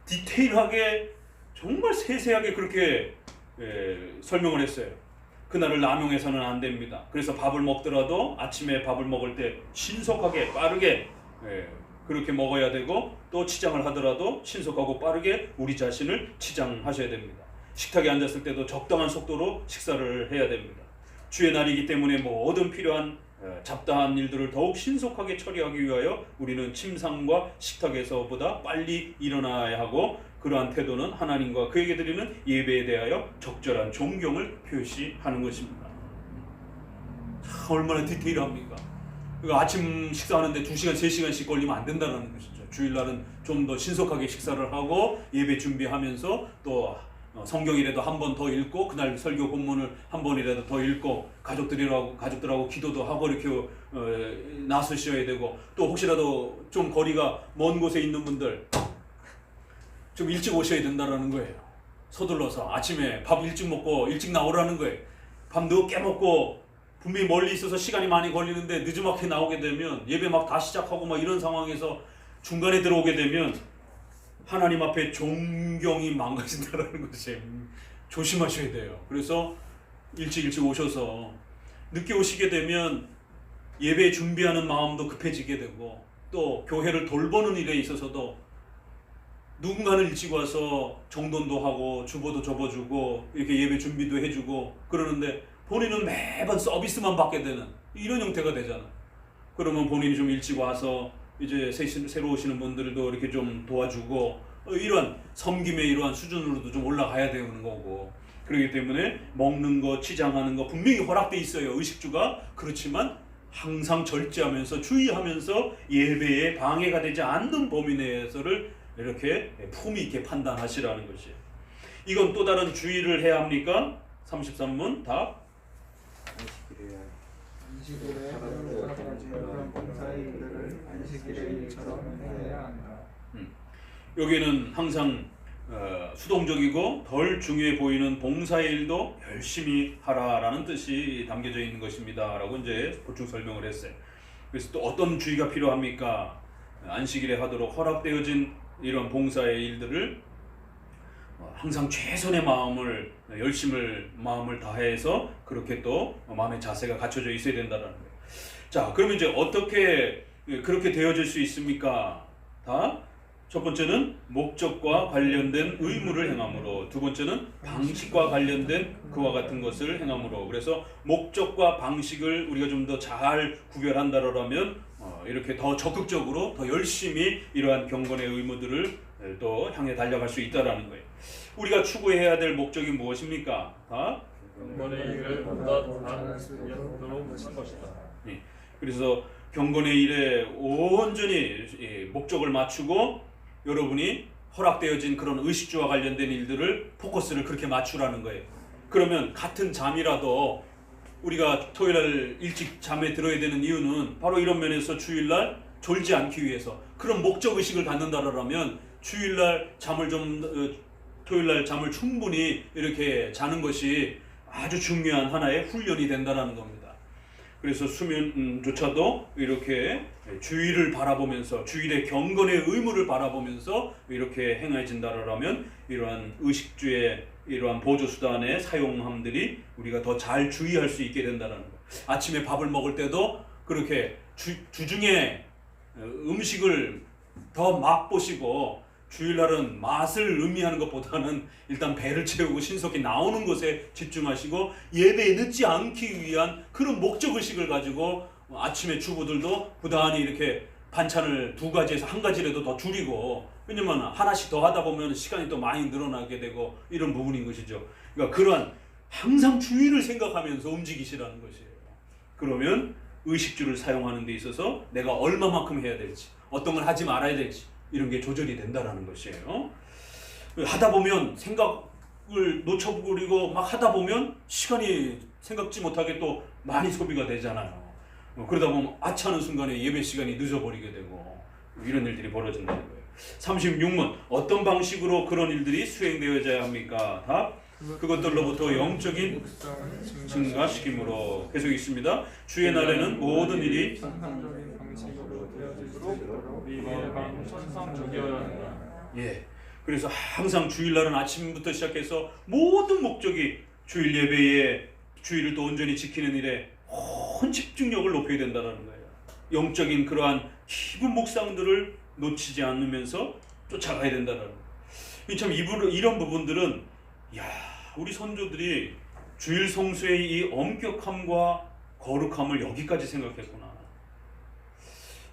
디테일하게 정말 세세하게 그렇게 설명을 했어요. 그날을 남용해서는 안 됩니다. 그래서 밥을 먹더라도 아침에 밥을 먹을 때 신속하게 빠르게 그렇게 먹어야 되고, 또 치장을 하더라도 신속하고 빠르게 우리 자신을 치장하셔야 됩니다. 식탁에 앉았을 때도 적당한 속도로 식사를 해야 됩니다. 주의 날이기 때문에 모든 필요한 잡다한 일들을 더욱 신속하게 처리하기 위하여 우리는 침상과 식탁에서보다 빨리 일어나야 하고, 그러한 태도는 하나님과 그에게 드리는 예배에 대하여 적절한 존경을 표시하는 것입니다. 얼마나 디테일합니까? 아침 식사하는데 2시간, 3시간씩 걸리면 안 된다는 것이죠. 주일날은 좀 더 신속하게 식사를 하고 예배 준비하면서 또 성경이라도 한 번 더 읽고, 그날 설교 본문을 한 번이라도 더 읽고 가족들하고 기도도 하고 이렇게 나서셔야 되고, 또 혹시라도 좀 거리가 먼 곳에 있는 분들 좀 일찍 오셔야 된다라는 거예요. 서둘러서 아침에 밥 일찍 먹고 일찍 나오라는 거예요. 밥 늦게 먹고 분명히 멀리 있어서 시간이 많이 걸리는데 늦지막히 나오게 되면 예배 막 다 시작하고 막 이런 상황에서 중간에 들어오게 되면 하나님 앞에 존경이 망가진다라는 것이, 조심하셔야 돼요. 그래서 일찍 오셔서 늦게 오시게 되면 예배 준비하는 마음도 급해지게 되고, 또 교회를 돌보는 일에 있어서도 누군가는 일찍 와서 정돈도 하고 주보도 접어주고 이렇게 예배 준비도 해주고 그러는데 본인은 매번 서비스만 받게 되는 이런 형태가 되잖아. 그러면 본인이 좀 일찍 와서 이제 새로 오시는 분들도 이렇게 좀 도와주고, 이러한 섬김의 이러한 수준으로도 좀 올라가야 되는 거고, 그렇기 때문에 먹는 거, 치장하는 거 분명히 허락돼 있어요, 의식주가. 그렇지만 항상 절제하면서 주의하면서 예배에 방해가 되지 않는 범위 내에서를 이렇게 품위 있게 판단하시라는 것이에요. 이건 또 다른 주의를 해야 합니까? 33문 답. 안식일에 그런 봉사의 일들을 안식일의 일처럼 해야 한다. 여기는 항상 수동적이고 덜 중요해 보이는 봉사의 일도 열심히 하라라는 뜻이 담겨져 있는 것입니다 라고 이제 보충 설명을 했어요. 그래서 또 어떤 주의가 필요합니까? 안식일에 하도록 허락되어진 이런 봉사의 일들을 항상 최선의 마음을, 마음을 다해서 그렇게 또 마음의 자세가 갖춰져 있어야 된다는 거예요. 자, 그러면 이제 어떻게 그렇게 되어질 수 있습니까? 첫 번째는 목적과 관련된 의무를 행함으로, 두 번째는 방식과 관련된 그와 같은 것을 행함으로. 그래서 목적과 방식을 우리가 좀 더 잘 구별한다라면 이렇게 더 적극적으로 더 열심히 이러한 경건의 의무들을 또 향해 달려갈 수 있다라는 거예요. 우리가 추구해야 될 목적이 무엇입니까? 경건의 일을 보다 잘할 수 있도록 하는 것이다. 그래서 경건의 일에 온전히 목적을 맞추고 여러분이 허락되어진 그런 의식주와 관련된 일들을 포커스를 그렇게 맞추라는 거예요. 그러면 같은 잠이라도 우리가 토요일날 일찍 잠에 들어야 되는 이유는 바로 이런 면에서 주일날 졸지 않기 위해서 그런 목적의식을 갖는다라면 주일날 토요일날 잠을 충분히 이렇게 자는 것이 아주 중요한 하나의 훈련이 된다는 겁니다. 그래서 수면조차도 이렇게 주일을 바라보면서 주일의 경건의 의무를 바라보면서 이렇게 행해진다라면 이러한 의식주의 이러한 보조수단의 사용함들이 우리가 더 잘 주의할 수 있게 된다는 거예요. 아침에 밥을 먹을 때도 그렇게 주중에 음식을 더 맛보시고, 주일날은 맛을 의미하는 것보다는 일단 배를 채우고 신속히 나오는 것에 집중하시고 예배에 늦지 않기 위한 그런 목적의식을 가지고 아침에 주부들도 부단히 이렇게 반찬을 2가지에서 1가지라도 더 줄이고 왜냐면 하나씩 더 하다 보면 시간이 또 많이 늘어나게 되고 이런 부분인 것이죠. 그러니까 그러한 항상 주의를 생각하면서 움직이시라는 것이에요. 그러면 의식주를 사용하는 데 있어서 내가 얼마만큼 해야 될지, 어떤 걸 하지 말아야 될지 이런 게 조절이 된다라는 것이에요. 하다 보면 생각을 놓쳐버리고 막 하다 보면 시간이 생각지 못하게 또 많이 소비가 되잖아요. 그러다 보면 아차하는 순간에 예배 시간이 늦어버리게 되고 이런 일들이 벌어진다는 거예요. 36문 어떤 방식으로 그런 일들이 수행되어져야 합니까? 답 그것들로부터 영적인 증가시킴으로. 계속 있습니다. 주의 날에는 모든 일이 정상적인 방식으로 되어질수록 예방 천상적이어야 한다. 예. 그래서 항상 주일날은 아침부터 시작해서 모든 목적이 주일 예배에 주일을 또 온전히 지키는 일에 온 집중력을 높여야 된다는 거예요. 영적인 그러한 깊은 묵상들을 놓치지 않으면서 쫓아가야 된다는 거예요. 참 이런 부분들은 우리 선조들이 주일 성수의 이 엄격함과 거룩함을 여기까지 생각했구나.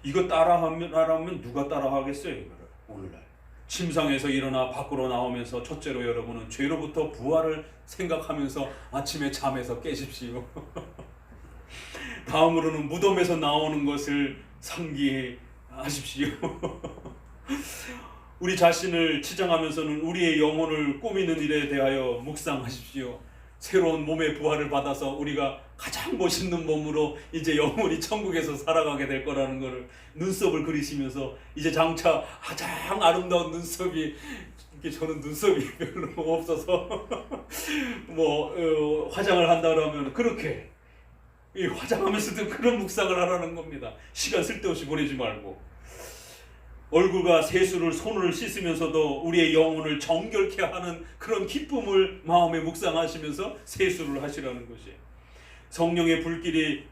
이거 따라하면 누가 따라하겠어요? 이거를 오늘날 침상에서 일어나 밖으로 나오면서 첫째로 여러분은 죄로부터 부활을 생각하면서 아침에 잠에서 깨십시오. 다음으로는 무덤에서 나오는 것을 상기하십시오. 우리 자신을 치장하면서는 우리의 영혼을 꾸미는 일에 대하여 묵상하십시오. 새로운 몸의 부활을 받아서 우리가 가장 멋있는 몸으로 이제 영원히 천국에서 살아가게 될 거라는 것을 눈썹을 그리시면서 이제 장차 가장 아름다운 눈썹이 저는 눈썹이 별로 없어서 화장을 한다 그러면 그렇게 화장하면서도 그런 묵상을 하라는 겁니다. 시간 쓸데없이 보내지 말고 얼굴과 세수를 손을 씻으면서도 우리의 영혼을 정결케 하는 그런 기쁨을 마음에 묵상하시면서 세수를 하시라는 것이에요. 성령의 불길이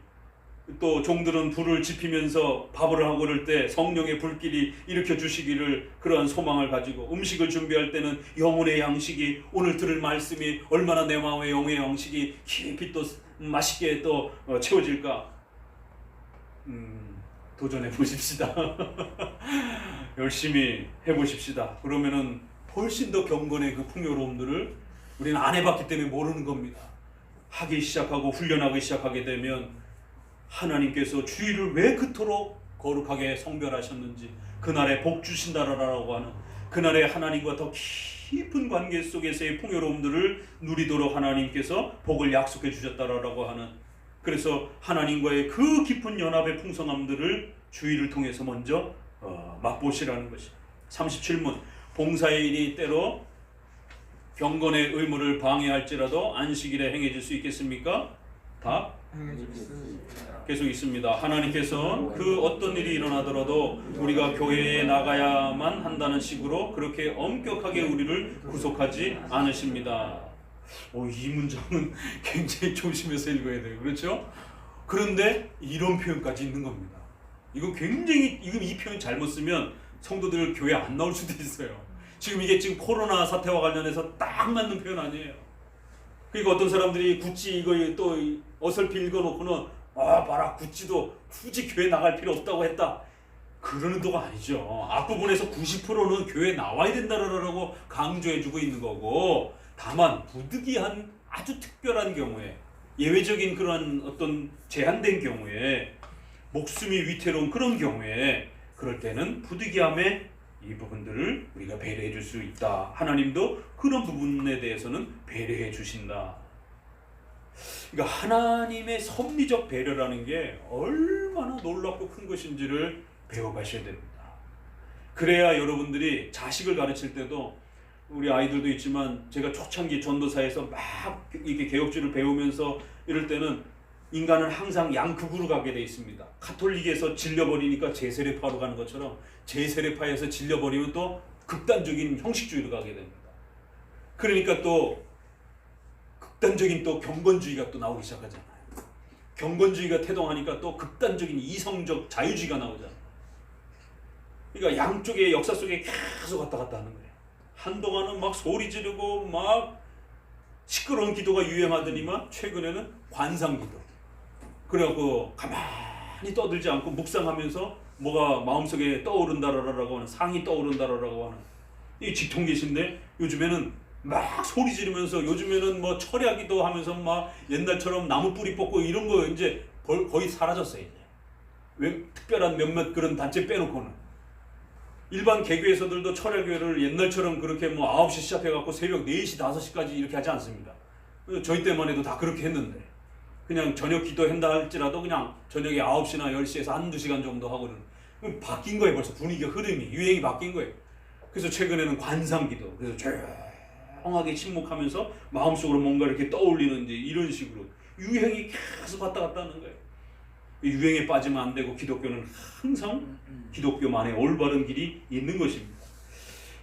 또 종들은 불을 지피면서 밥을 하고 그럴 때 성령의 불길이 일으켜 주시기를 그러한 소망을 가지고 음식을 준비할 때는 영혼의 양식이 오늘 들을 말씀이 얼마나 내 마음의 영혼의 양식이 깊이 또 맛있게 또 채워질까 도전해 보십시다. 열심히 해보십시다. 그러면은 훨씬 더 경건의 그 풍요로움들을 우리는 안 해봤기 때문에 모르는 겁니다. 하기 시작하고 훈련하기 시작하게 되면 하나님께서 주일을 왜 그토록 거룩하게 성별하셨는지 그날에 복 주신다라고 하는 그날에 하나님과 더 깊은 관계 속에서의 풍요로움들을 누리도록 하나님께서 복을 약속해 주셨다라고 하는 그래서 하나님과의 그 깊은 연합의 풍성함들을 주일을 통해서 먼저 맛보시라는 것이 37문 봉사의 일이 때로 경건의 의무를 방해할지라도 안식일에 행해질 수 있겠습니까? 답? 계속 있습니다. 하나님께서 그 어떤 일이 일어나더라도 우리가 교회에 나가야만 한다는 식으로 그렇게 엄격하게 우리를 구속하지 않으십니다. 이 문장은 굉장히 조심해서 읽어야 돼요. 그렇죠? 그런데 이런 표현까지 있는 겁니다. 이건 굉장히 이 표현 잘못 쓰면 성도들 교회 안 나올 수도 있어요. 이게 코로나 사태와 관련해서 딱 맞는 표현 아니에요. 그러니까 어떤 사람들이 구찌 이거 또 어설피 읽어놓고는 봐라 구찌도 굳이 교회 나갈 필요 없다고 했다. 그런 의도가 아니죠. 앞부분에서 90%는 교회 나와야 된다라고 강조해주고 있는 거고 다만 부득이한 아주 특별한 경우에 예외적인 그런 어떤 제한된 경우에 목숨이 위태로운 그런 경우에 그럴 때는 부득이함에 이 부분들을 우리가 배려해 줄 수 있다. 하나님도 그런 부분에 대해서는 배려해 주신다. 그러니까 하나님의 섭리적 배려라는 게 얼마나 놀랍고 큰 것인지를 배워가셔야 됩니다. 그래야 여러분들이 자식을 가르칠 때도 우리 아이들도 있지만 제가 초창기 전도사에서 막 이렇게 개혁주를 배우면서 이럴 때는 인간은 항상 양극으로 가게 돼 있습니다. 가톨릭에서 질려버리니까 제세례파로 가는 것처럼 제세례파에서 질려버리면 또 극단적인 형식주의로 가게 됩니다. 그러니까 또 극단적인 또 경건주의가 또 나오기 시작하잖아요. 경건주의가 태동하니까 또 극단적인 이성적 자유주의가 나오잖아요. 그러니까 양쪽의 역사 속에 계속 왔다 갔다 하는 거예요. 한동안은 막 소리 지르고 막 시끄러운 기도가 유행하더니만 최근에는 관상기도. 그래갖고 가만히 떠들지 않고 묵상하면서 뭐가 마음속에 떠오른다라고 하는 상이 떠오른다라고 하는 이 직통 계신데 요즘에는 막 소리 지르면서 요즘에는 뭐 철야기도 하면서 막 옛날처럼 나무 뿌리 뽑고 이런 거 이제 거의 사라졌어요. 이제. 왜 특별한 몇몇 그런 단체 빼놓고는 일반 개교에서들도 철야교회를 옛날처럼 그렇게 뭐 9시 시작해갖고 새벽 4시 5시까지 이렇게 하지 않습니다. 저희 때만 해도 다 그렇게 했는데 그냥 저녁 기도한다 할지라도 그냥 저녁에 9시나 10시에서 한두 시간 정도 하고는 바뀐 거예요. 벌써 분위기가 흐름이 유행이 바뀐 거예요. 그래서 최근에는 관상기도 그래서 조용하게 침묵하면서 마음속으로 뭔가 이렇게 떠올리는 이제 이런 식으로 유행이 계속 왔다 갔다 하는 거예요. 유행에 빠지면 안 되고 기독교는 항상 기독교만의 올바른 길이 있는 것입니다.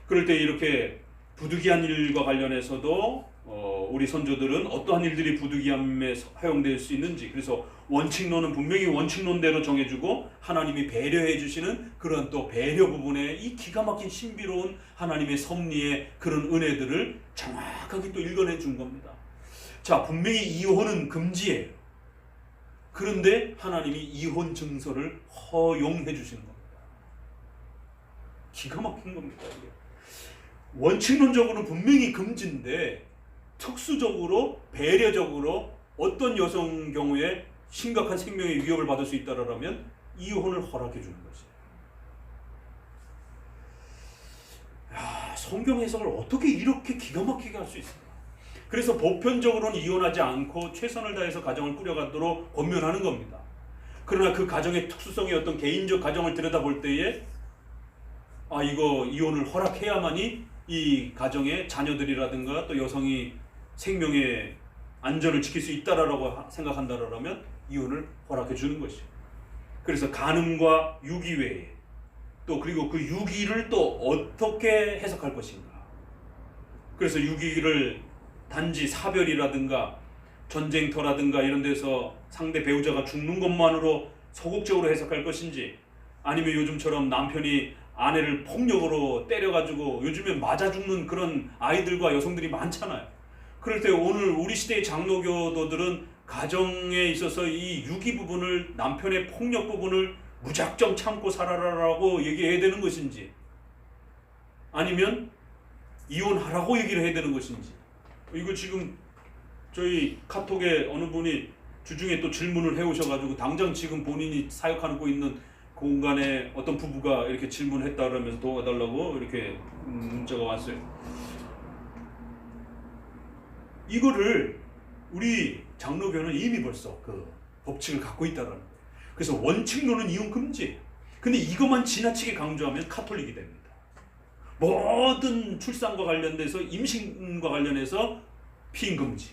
그럴 때 이렇게 부득이한 일과 관련해서도 우리 선조들은 어떠한 일들이 부득이함에 허용될 수 있는지 그래서 원칙론은 분명히 원칙론대로 정해주고 하나님이 배려해 주시는 그런 또 배려 부분에 이 기가 막힌 신비로운 하나님의 섭리의 그런 은혜들을 정확하게 또 읽어내 준 겁니다. 자, 분명히 이혼은 금지예요. 그런데 하나님이 이혼 증서를 허용해 주시는 겁니다. 기가 막힌 겁니다. 이게. 원칙론적으로는 분명히 금지인데 특수적으로 배려적으로 어떤 여성 경우에 심각한 생명의 위협을 받을 수 있다라면 이혼을 허락해 주는 것이에요. 야, 성경 해석을 어떻게 이렇게 기가 막히게 할 수 있을까? 그래서 보편적으로는 이혼하지 않고 최선을 다해서 가정을 꾸려가도록 권면하는 겁니다. 그러나 그 가정의 특수성의 어떤 개인적 가정을 들여다볼 때에 이거 이혼을 허락해야만이 이 가정의 자녀들이라든가 또 여성이 생명의 안전을 지킬 수 있다라고 생각한다라면 이혼을 허락해 주는 것이에요. 그래서 간음과 유기 외에 또 그리고 그 유기를 또 어떻게 해석할 것인가. 그래서 유기를 단지 사별이라든가 전쟁터라든가 이런 데서 상대 배우자가 죽는 것만으로 소극적으로 해석할 것인지 아니면 요즘처럼 남편이 아내를 폭력으로 때려가지고 요즘에 맞아 죽는 그런 아이들과 여성들이 많잖아요. 그럴 때 오늘 우리 시대의 장로교도들은 가정에 있어서 이 유기 부분을 남편의 폭력 부분을 무작정 참고 살아라라고 얘기해야 되는 것인지 아니면 이혼하라고 얘기를 해야 되는 것인지 이거 지금 저희 카톡에 어느 분이 주중에 또 질문을 해오셔가지고 당장 지금 본인이 사역하고 있는 공간에 어떤 부부가 이렇게 질문했다 그러면서 도와달라고 이렇게 문자가 왔어요. 이거를 우리 장로교는 이미 벌써 그 법칙을 갖고 있다라는 거예요. 그래서 원칙론은 이혼 금지. 근데 이것만 지나치게 강조하면 카톨릭이 됩니다. 모든 출산과 관련돼서 임신과 관련해서 피임 금지,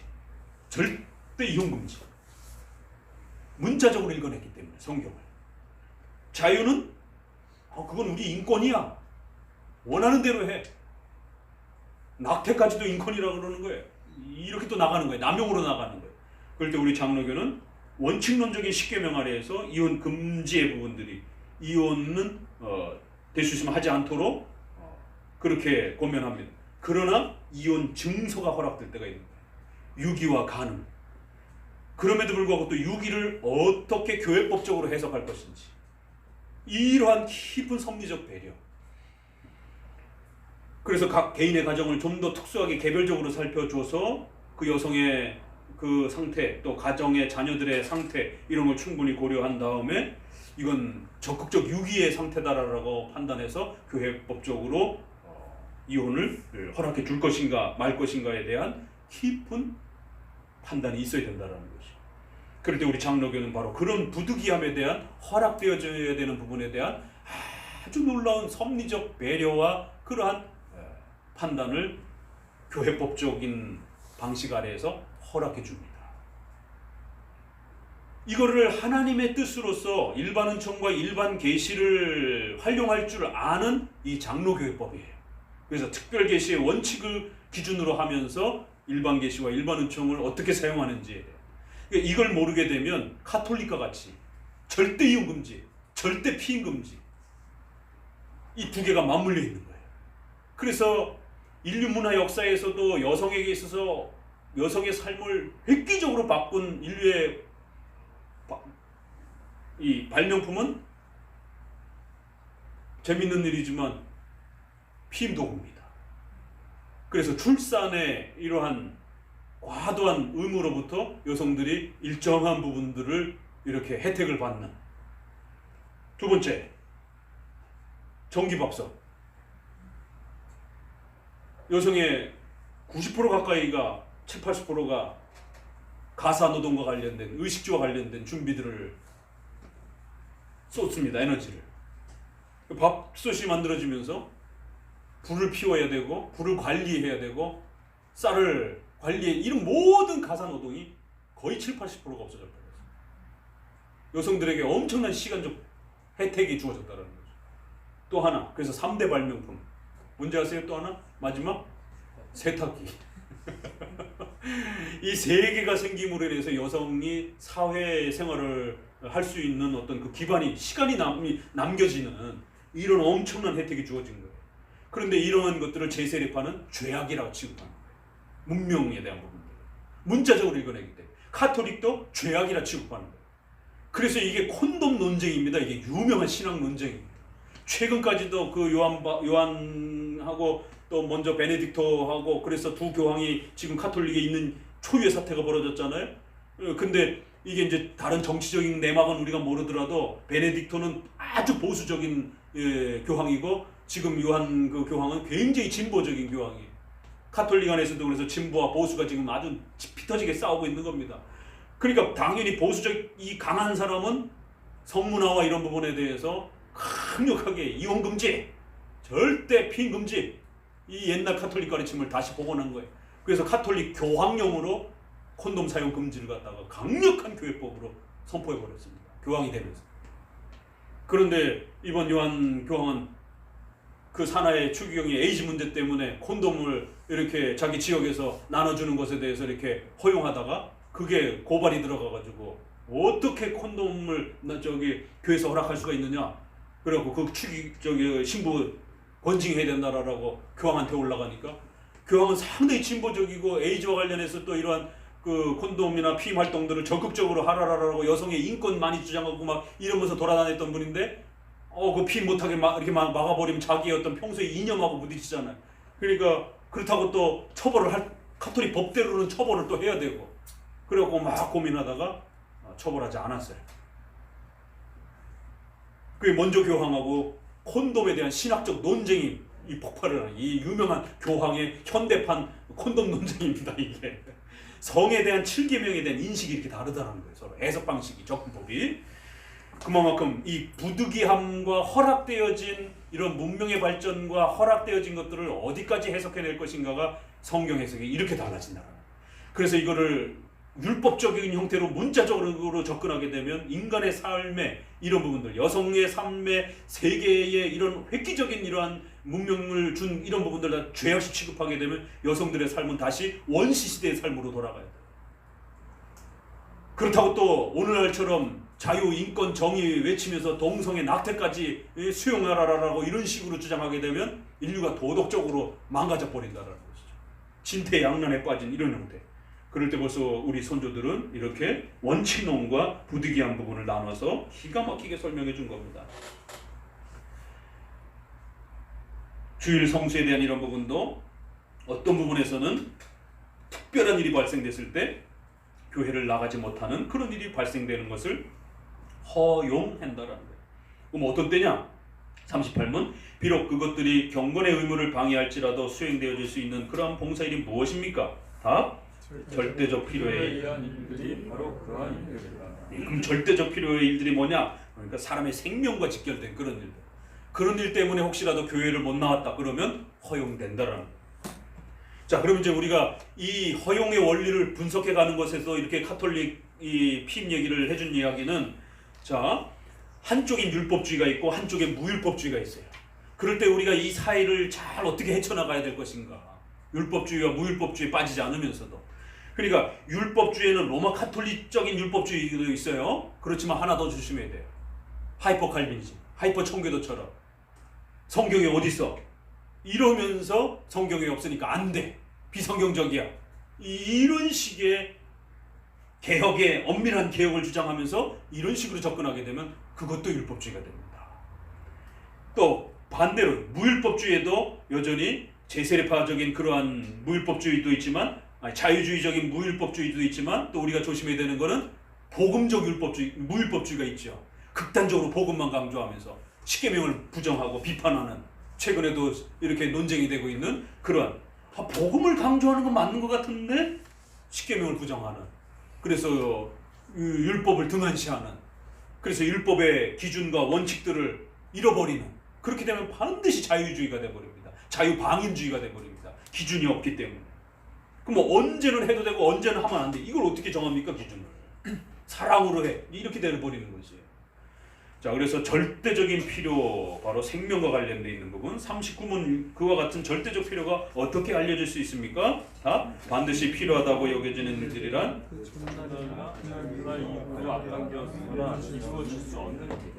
절대 이혼 금지. 문자적으로 읽어냈기 때문에 성경을. 자유는 그건 우리 인권이야. 원하는 대로 해. 낙태까지도 인권이라고 그러는 거예요. 이렇게 또 나가는 거예요. 남용으로 나가는 거예요. 그럴 때 우리 장로교는 원칙론적인 십계명 아래에서 이혼 금지의 부분들이 이혼은 될 수 있으면 하지 않도록 그렇게 권면합니다. 그러나 이혼 증서가 허락될 때가 있는 거예요. 유기와 간음. 그럼에도 불구하고 또 유기를 어떻게 교회법적으로 해석할 것인지 이러한 깊은 섭리적 배려. 그래서 각 개인의 가정을 좀 더 특수하게 개별적으로 살펴줘서 그 여성의 그 상태 또 가정의 자녀들의 상태 이런 걸 충분히 고려한 다음에 이건 적극적 유기의 상태다라고 판단해서 교회법적으로 이혼을 허락해 줄 것인가 말 것인가에 대한 깊은 판단이 있어야 된다는 것이. 그럴 때 우리 장로교는 바로 그런 부득이함에 대한 허락되어져야 되는 부분에 대한 아주 놀라운 섭리적 배려와 그러한 판단을 교회법적인 방식 아래에서 허락해 줍니다. 이거를 하나님의 뜻으로서 일반 은총과 일반 계시를 활용할 줄 아는 이 장로교회법이에요. 그래서 특별 계시의 원칙을 기준으로 하면서 일반 계시와 일반 은총을 어떻게 사용하는지 이걸 모르게 되면 카톨릭과 같이 절대 이혼 금지, 절대 피임 금지 이 두 개가 맞물려 있는 거예요. 그래서 인류 문화 역사에서도 여성에게 있어서 여성의 삶을 획기적으로 바꾼 인류의 이 발명품은 재밌는 일이지만 피임도구입니다. 그래서 출산의 이러한 과도한 의무로부터 여성들이 일정한 부분들을 이렇게 혜택을 받는. 두 번째, 전기밥솥. 여성의 90% 가까이가 7, 80%가 가사노동과 관련된, 의식주와 관련된 준비들을 쏟습니다. 에너지를. 밥솥이 만들어지면서 불을 피워야 되고 불을 관리해야 되고 쌀을 관리해, 이런 모든 가사노동이 거의 7, 80%가 없어져 버렸어요. 여성들에게 엄청난 시간적 혜택이 주어졌다는 거죠. 또 하나, 그래서 3대 발명품 뭔지 아세요? 또 하나, 마지막, 세탁기. 이 세 개가 생김으로 인해서 여성이 사회 생활을 할 수 있는 어떤 그 기반이, 시간이 남겨지는 이런 엄청난 혜택이 주어진 거예요. 그런데 이러한 것들을 제세례파는 죄악이라고 취급하는 거예요. 문명에 대한 부분들. 문자적으로 읽어내기 때문에. 카톨릭도 죄악이라 취급하는 거예요. 그래서 이게 콘돔 논쟁입니다. 이게 유명한 신학 논쟁입니다. 최근까지도 그 요한하고 또 먼저 베네딕토하고 그래서 두 교황이 지금 카톨릭에 있는 초유의 사태가 벌어졌잖아요. 근데 이게 이제 다른 정치적인 내막은 우리가 모르더라도 베네딕토는 아주 보수적인 교황이고 지금 요한 그 교황은 굉장히 진보적인 교황이에요. 카톨릭 안에서도 그래서 진보와 보수가 지금 아주 피터지게 싸우고 있는 겁니다. 그러니까 당연히 보수적 이 강한 사람은 성문화와 이런 부분에 대해서 강력하게 이혼 금지, 절대 피임 금지, 이 옛날 카톨릭 가르침을 다시 복원한 거예요. 그래서 카톨릭 교황령으로 콘돔 사용 금지를 갖다가 강력한 교회법으로 선포해 버렸습니다. 교황이 되면서. 그런데 이번 요한 교황은 그 산하의 추기경의 에이즈 문제 때문에 콘돔을 이렇게 자기 지역에서 나눠주는 것에 대해서 이렇게 허용하다가 그게 고발이 들어가가지고 어떻게 콘돔을 교회에서 허락할 수가 있느냐? 그래갖고 그 신부 권징해야 된다라고 교황한테 올라가니까 교황은 상당히 진보적이고 에이즈와 관련해서 또 이러한 그 콘돔이나 피임 활동들을 적극적으로 하라라고 여성의 인권 많이 주장하고 막 이러면서 돌아다녔던 분인데 그 피임 못하게 이렇게 막아버리면 자기의 어떤 평소의 이념하고 부딪히잖아요. 그러니까 그렇다고 또 카톨릭 법대로는 처벌을 또 해야 되고 그래갖고 막 고민하다가 처벌하지 않았어요. 그게 먼저 교황하고 콘돔에 대한 신학적 논쟁이 이 폭발을 하는 이 유명한 교황의 현대판 콘돔 논쟁입니다. 이게 성에 대한 7계명에 대한 인식이 이렇게 다르다는 거예요. 서로 해석 방식이, 접근법이. 그만큼 이 부득이함과 허락되어진 이런 문명의 발전과 허락되어진 것들을 어디까지 해석해낼 것인가가 성경 해석이 이렇게 달라진다는 거예요. 그래서 이거를 율법적인 형태로 문자적으로 접근하게 되면 인간의 삶의 이런 부분들, 여성의 삶의 세계의 이런 획기적인 이러한 문명을 준 이런 부분들 다 죄악시 취급하게 되면 여성들의 삶은 다시 원시 시대의 삶으로 돌아가야 돼요. 그렇다고 또 오늘날처럼 자유, 인권, 정의 외치면서 동성애, 낙태까지 수용하라라고 이런 식으로 주장하게 되면 인류가 도덕적으로 망가져 버린다는 것이죠. 진퇴양난에 빠진 이런 형태. 그럴 때 벌써 우리 선조들은 이렇게 원칙론과 부득이한 부분을 나눠서 기가 막히게 설명해 준 겁니다. 주일 성수에 대한 이런 부분도 어떤 부분에서는 특별한 일이 발생됐을 때 교회를 나가지 못하는 그런 일이 발생되는 것을 허용한다라는 거예요. 그럼 어떤 때냐? 38문 비록 그것들이 경건의 의무를 방해할지라도 수행되어질 수 있는 그러한 봉사일이 무엇입니까? 답? 절대적 필요의 의한 일들이 바로 그러한 일들이다. 그럼 절대적 필요의 일들이 뭐냐? 그러니까 사람의 생명과 직결된 그런 일들. 그런 일 때문에 혹시라도 교회를 못 나왔다 그러면 허용된다라는 거예요. 자, 그러면 이제 우리가 이 허용의 원리를 분석해 가는 것에서 이렇게 카톨릭 이 피임 얘기를 해준 이야기는 자, 한쪽에 율법주의가 있고 한쪽에 무율법주의가 있어요. 그럴 때 우리가 이 사이를 잘 어떻게 헤쳐나가야 될 것인가? 율법주의와 무율법주의에 빠지지 않으면서도. 그러니까 율법주의에는 로마 카톨릭적인 율법주의도 있어요. 그렇지만 하나 더 조심해야 돼요. 하이퍼 칼빈이즘, 하이퍼 청교도처럼 성경에 어디 있어? 이러면서 성경에 없으니까 안 돼. 비성경적이야. 이런 식의 개혁의 엄밀한 개혁을 주장하면서 이런 식으로 접근하게 되면 그것도 율법주의가 됩니다. 또 반대로 무율법주의에도 여전히 제세례파적인 그러한 무율법주의도 있지만, 자유주의적인 무율법주의도 있지만, 또 우리가 조심해야 되는 것은 복음적 율법주의, 무율법주의가 있죠. 극단적으로 복음만 강조하면서 십계명을 부정하고 비판하는, 최근에도 이렇게 논쟁이 되고 있는 그러한, 복음을 강조하는 건 맞는 것 같은데 십계명을 부정하는, 그래서 율법을 등한시하는, 그래서 율법의 기준과 원칙들을 잃어버리는, 그렇게 되면 반드시 자유주의가 되어버립니다. 자유방임주의가 되어버립니다. 기준이 없기 때문에. 그럼 뭐 언제는 해도 되고 언제는 하면 안 돼. 이걸 어떻게 정합니까? 기준을. 사랑으로 해. 이렇게 되어버리는 거지. 자, 그래서 절대적인 필요, 바로 생명과 관련되어 있는 부분 39문, 그와 같은 절대적 필요가 어떻게 알려질 수 있습니까? 다 반드시 필요하다고 여겨지는 일들이란 그날 이후로 앞당겼으나 이루어질 수 없는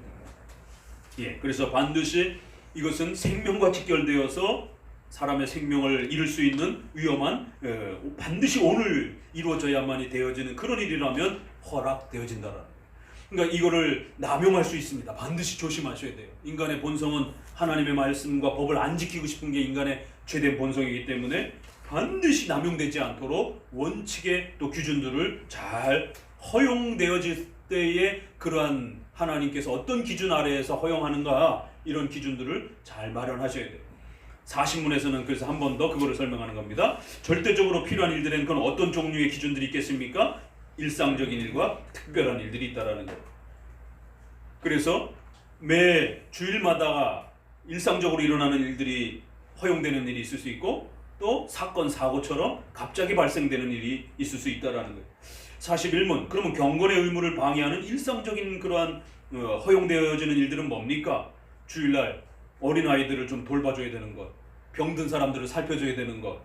예, 그래서 반드시 이것은 생명과 직결되어서 사람의 생명을 잃을 수 있는 위험한, 반드시 오늘 이루어져야만이 되어지는 그런 일이라면 허락되어진다라는 거예요. 그러니까 이거를 남용할 수 있습니다. 반드시 조심하셔야 돼요. 인간의 본성은 하나님의 말씀과 법을 안 지키고 싶은 게 인간의 죄된 본성이기 때문에 반드시 남용되지 않도록 원칙의 또 기준들을 잘 허용되어질 때에 그러한 하나님께서 어떤 기준 아래에서 허용하는가, 이런 기준들을 잘 마련하셔야 돼요. 40문에서는 그래서 한 번 더 그거를 설명하는 겁니다. 절대적으로 필요한 일들에는 그건 어떤 종류의 기준들이 있겠습니까? 일상적인 일과 특별한 일들이 있다라는 거예요. 그래서 매 주일마다 일상적으로 일어나는 일들이 허용되는 일이 있을 수 있고, 또 사건 사고처럼 갑자기 발생되는 일이 있을 수 있다라는 거예요. 41문, 그러면 경건의 의무를 방해하는 일상적인 그러한 허용되어지는 일들은 뭡니까? 주일날 어린아이들을 좀 돌봐줘야 되는 것, 병든 사람들을 살펴줘야 되는 것,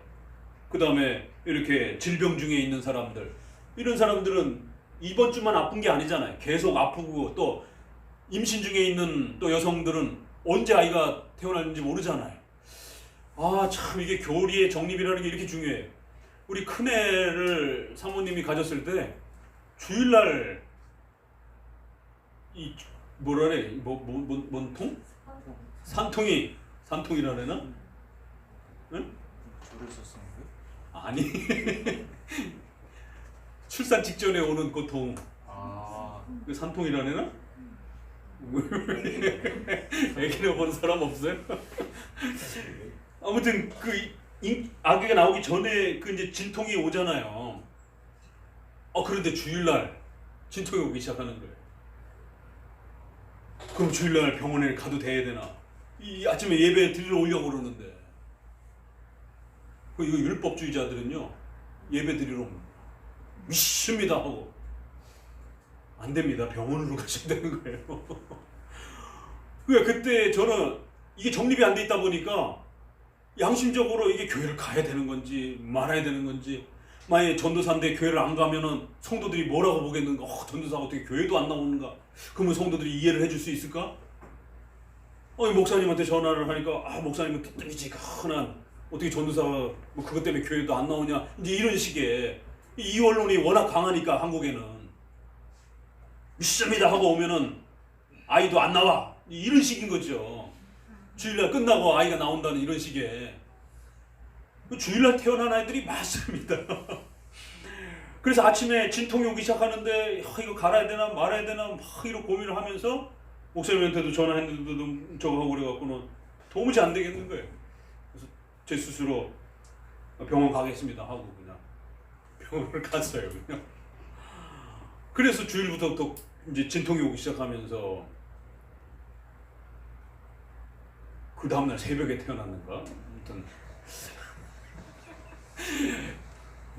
그 다음에 이렇게 질병 중에 있는 사람들, 이런 사람들은 이번 주만 아픈 게 아니잖아요. 계속 아프고, 또 임신 중에 있는 또 여성들은 언제 아이가 태어날는지 모르잖아요. 아, 참 이게 교리의 정립이라는 게 이렇게 중요해요. 우리 큰애를 사모님이 가졌을 때 주일날 이 뭐라래, 뭔 통? 산통이라 그러나? 응? 줄을 썼었는데? 아니 출산 직전에 오는 고통, 그 산통이라 그러나? 애기를 본 사람 없어요? 아무튼 아기가 나오기 전에 그 이제 진통이 오잖아요. 그런데 주일날 진통이 오기 시작하는 거예요. 그럼 주일날 병원에 가도 돼야 되나? 이 아침에 예배 드리러 오려고 그러는데, 이거 율법주의자들은요, 예배 드리러 옵니다. 믿습니다 하고 안 됩니다. 병원으로 가셔야 되는 거예요. 그러니까 그때 저는 이게 정립이 안 돼 있다 보니까 양심적으로 이게 교회를 가야 되는 건지 말아야 되는 건지, 만약에 전도사인데 교회를 안 가면은 성도들이 뭐라고 보겠는가? 전도사가 어떻게 교회도 안 나오는가? 그러면 성도들이 이해를 해줄 수 있을까? 목사님한테 전화를 하니까, 목사님은 뜨뜻미지근한, 어떻게 전도사가 뭐 그것 때문에 교회도 안 나오냐, 이제 이런 식의, 이 언론이 워낙 강하니까 한국에는 믿습니다 하고 오면은 아이도 안 나와, 이런 식인 거죠. 주일날 끝나고 아이가 나온다는 이런 식의. 주일날 태어난 아이들이 많습니다. 그래서 아침에 진통이 오기 시작하는데 이거 갈아야 되나 말아야 되나 막 이런 고민을 하면서 목사님한테도 전화했는데도 저거 하고 그래갖고는 도무지 안 되겠는 거예요. 그래서 제 스스로 병원 가겠습니다 하고 그냥 병원을 갔어요. 그냥. 그래서 주일부터 또 이제 진통이 오기 시작하면서 그 다음날 새벽에 태어났는가? 아무튼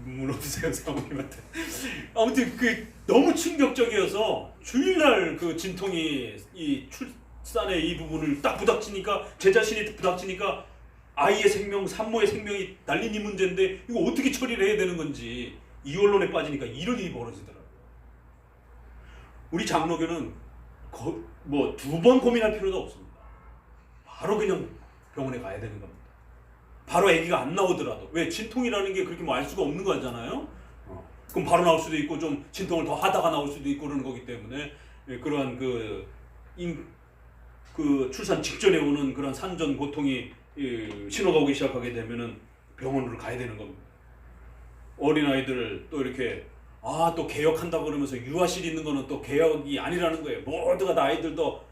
눈물 없으세요 사모님한테. 아무튼 그 너무 충격적이어서 주일날 그 진통이 이 출산의 이 부분을 딱 부닥치니까, 제 자신이 부닥치니까 아이의 생명, 산모의 생명이 날린 이 문제인데 이거 어떻게 처리를 해야 되는 건지, 이 언론에 빠지니까 이런 일이 벌어지더라고요. 우리 장로교는 뭐 2번 고민할 필요도 없습니다. 바로 그냥 병원에 가야 되는 겁니다. 바로 아기가 안 나오더라도. 왜? 진통이라는 게 그렇게 뭐 알 수가 없는 거잖아요. 그럼 바로 나올 수도 있고 좀 진통을 더 하다가 나올 수도 있고 그러는 거기 때문에, 그러한 그 출산 직전에 오는 그런 산전 고통이 신호가 오기 시작하게 되면은 병원으로 가야 되는 겁니다. 어린아이들 또 이렇게 또 개혁한다고 그러면서 유아실 있는 거는 또 개혁이 아니라는 거예요. 모두가 다 아이들도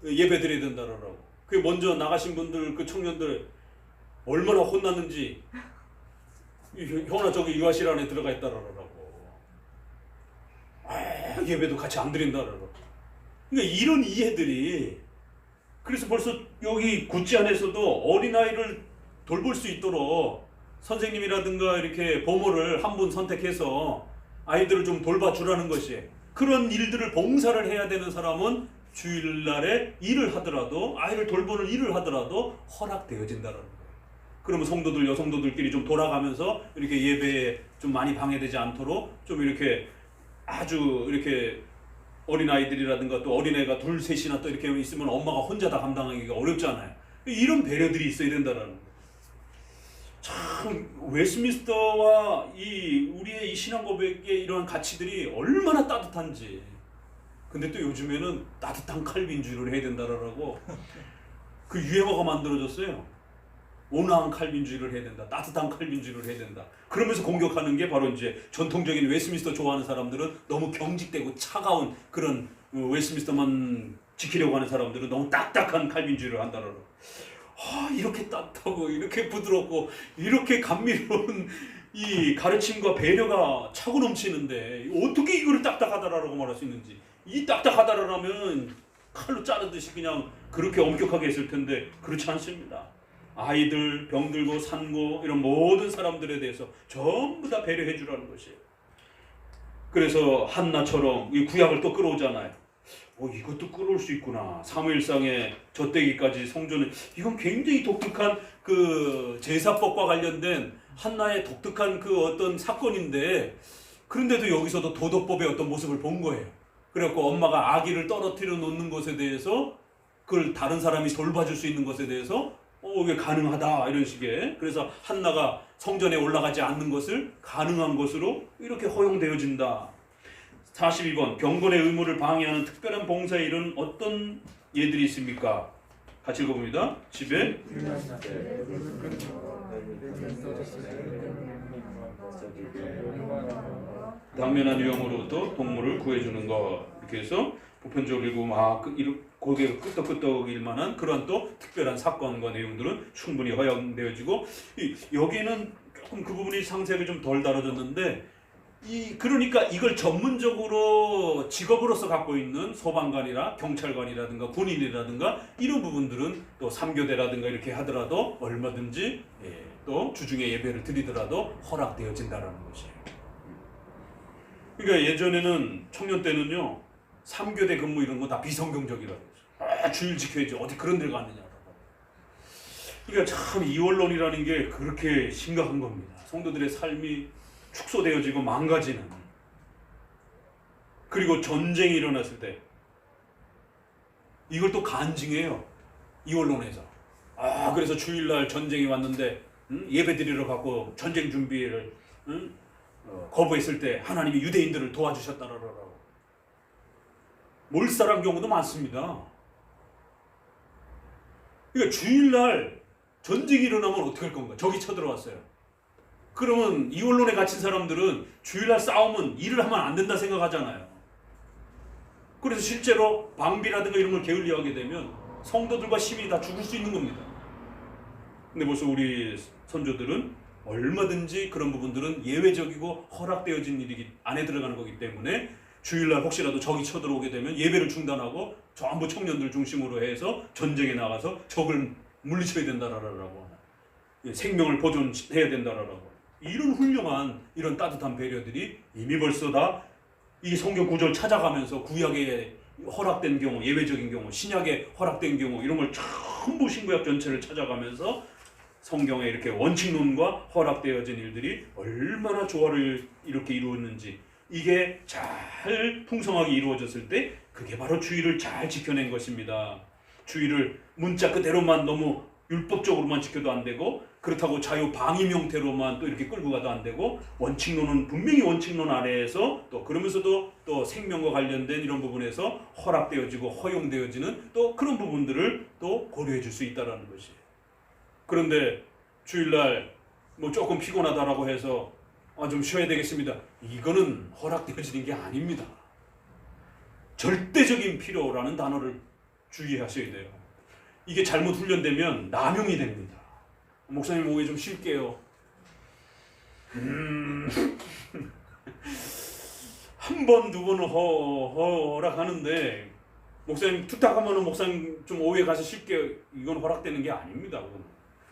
예배 드려야 된다라고. 그 먼저 나가신 분들, 그 청년들 얼마나 혼났는지, 형아 저기 유아실 안에 들어가 있다라고. 예배도 같이 안 드린다라고. 그러니까 이런 이해들이, 그래서 벌써 여기 구찌 안에서도 어린아이를 돌볼 수 있도록 선생님이라든가 이렇게 보모를 한 분 선택해서 아이들을 좀 돌봐주라는 것이, 그런 일들을 봉사를 해야 되는 사람은 주일날에 일을 하더라도, 아이를 돌보는 일을 하더라도 허락되어진다는 거예요. 그러면 성도들, 여성도들끼리 좀 돌아가면서 이렇게 예배에 좀 많이 방해되지 않도록 좀 이렇게 아주 이렇게 어린아이들이라든가 또 어린애가 둘, 셋이나 또 이렇게 있으면 엄마가 혼자 다 감당하기가 어렵잖아요. 이런 배려들이 있어야 된다는 거예요. 참 웨스민스터와 우리의 이 신앙 고백의 이러한 가치들이 얼마나 따뜻한지. 근데 또 요즘에는 따뜻한 칼빈주의를 해야 된다라고 그 유행어가 만들어졌어요. 온화한 칼빈주의를 해야 된다. 따뜻한 칼빈주의를 해야 된다. 그러면서 공격하는 게 바로 이제 전통적인 웨스민스터 좋아하는 사람들은 너무 경직되고 차가운 그런 웨스민스터만 지키려고 하는 사람들은 너무 딱딱한 칼빈주의를 한다라고. 이렇게 따뜻하고 이렇게 부드럽고 이렇게 감미로운 이 가르침과 배려가 차고 넘치는데 어떻게 이거를 딱딱하다라고 말할 수 있는지. 이 딱딱하다라면 칼로 자르듯이 그냥 그렇게 엄격하게 했을 텐데 그렇지 않습니다. 아이들, 병들고 산고 이런 모든 사람들에 대해서 전부 다 배려해 주라는 것이에요. 그래서 한나처럼 이 구약을 또 끌어오잖아요. 이것도 끌어올 수 있구나. 사무엘상의 젖대기까지 성전은, 이건 굉장히 독특한 그 제사법과 관련된 한나의 독특한 그 어떤 사건인데, 그런데도 여기서도 도덕법의 어떤 모습을 본 거예요. 그래갖고 엄마가 아기를 떨어뜨려 놓는 것에 대해서 그걸 다른 사람이 돌봐줄 수 있는 것에 대해서 이게 가능하다 이런 식의. 그래서 한나가 성전에 올라가지 않는 것을 가능한 것으로 이렇게 허용되어진다. 42번 경건의 의무를 방해하는 특별한 봉사의 일은 어떤 예들이 있습니까? 같이 읽어봅니다. 집에 당면한 위험으로부터 동물을 구해주는 것, 이렇게 해서 보편적으로 읽으면 고개가 끄덕끄덕일 만한 그런 또 특별한 사건과 내용들은 충분히 허용되어지고, 여기는 조금 그 부분이 상세하게 좀 덜 다뤄졌는데, 그러니까 이걸 전문적으로 직업으로서 갖고 있는 소방관이나 경찰관이라든가 군인이라든가 이런 부분들은 또 3교대라든가 이렇게 하더라도 얼마든지 또 주중에 예배를 드리더라도 허락되어진다는 것이에요. 그러니까 예전에는 청년 때는요 3교대 근무 이런 거 다 비성경적이라고 했어요. 주일 지켜야지 어디 그런 데를 갔느냐라고. 그러니까 참 이원론이라는 게 그렇게 심각한 겁니다. 성도들의 삶이 축소되어지고 망가지는, 그리고 전쟁이 일어났을 때 이걸 또 간증해요. 이원론에서. 그래서 주일날 전쟁이 왔는데 예배 드리러 가고 전쟁 준비를 거부했을 때 하나님이 유대인들을 도와주셨다라고. 몰살한 경우도 많습니다. 그러니까 주일날 전쟁이 일어나면 어떻게 할 건가? 적이 쳐들어왔어요. 그러면 이원론에 갇힌 사람들은 주일날 싸우면 일을 하면 안 된다 생각하잖아요. 그래서 실제로 방비라든가 이런 걸 게을리하게 되면 성도들과 시민이 다 죽을 수 있는 겁니다. 근데 벌써 우리 선조들은 얼마든지 그런 부분들은 예외적이고 허락되어진 일이 안에 들어가는 거기 때문에 주일날 혹시라도 적이 쳐들어오게 되면 예배를 중단하고 전부 청년들 중심으로 해서 전쟁에 나가서 적을 물리쳐야 된다라고 하는, 생명을 보존해야 된다라고. 이런 훌륭한 이런 따뜻한 배려들이 이미 벌써 다 이 성경 구절 찾아가면서 구약에 허락된 경우, 예외적인 경우, 신약에 허락된 경우 이런 걸 전부 신구약 전체를 찾아가면서 성경에 이렇게 원칙론과 허락되어진 일들이 얼마나 조화를 이렇게 이루었는지, 이게 잘 풍성하게 이루어졌을 때 그게 바로 주의를 잘 지켜낸 것입니다. 주의를 문자 그대로만 너무 율법적으로만 지켜도 안 되고 그렇다고 자유 방임 형태로만 또 이렇게 끌고 가도 안 되고 원칙론은 분명히 원칙론 아래에서 또 그러면서도 또 생명과 관련된 이런 부분에서 허락되어지고 허용되어지는 또 그런 부분들을 또 고려해 줄 수 있다라는 것이에요. 그런데 주일날 뭐 조금 피곤하다라고 해서 좀 쉬어야 되겠습니다. 이거는 허락되어지는 게 아닙니다. 절대적인 필요라는 단어를 주의하셔야 돼요. 이게 잘못 훈련되면 남용이 됩니다. 목사님 오후에 좀 쉴게요. 한 번, 두 번은 허락하는데 목사님 투탁하면 목사님 좀 오후에 가서 쉴게요. 이건 허락되는 게 아닙니다.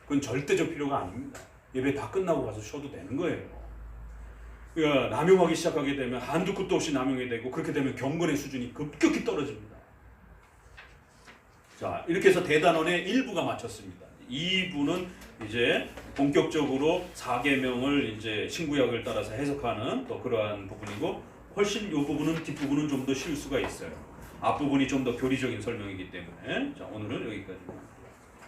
그건 절대적 필요가 아닙니다. 예배 다 끝나고 가서 쉬어도 되는 거예요. 그러니까 남용하기 시작하게 되면 한두 끝도 없이 남용이 되고 그렇게 되면 경건의 수준이 급격히 떨어집니다. 자, 이렇게 해서 대단원의 1부가 마쳤습니다. 2부는 이제 본격적으로 4계명을 이제 신구약을 따라서 해석하는 또 그러한 부분이고 훨씬 이 부분은 뒷부분은 좀 더 쉬울 수가 있어요. 앞부분이 좀 더 교리적인 설명이기 때문에 자, 오늘은 여기까지입니다.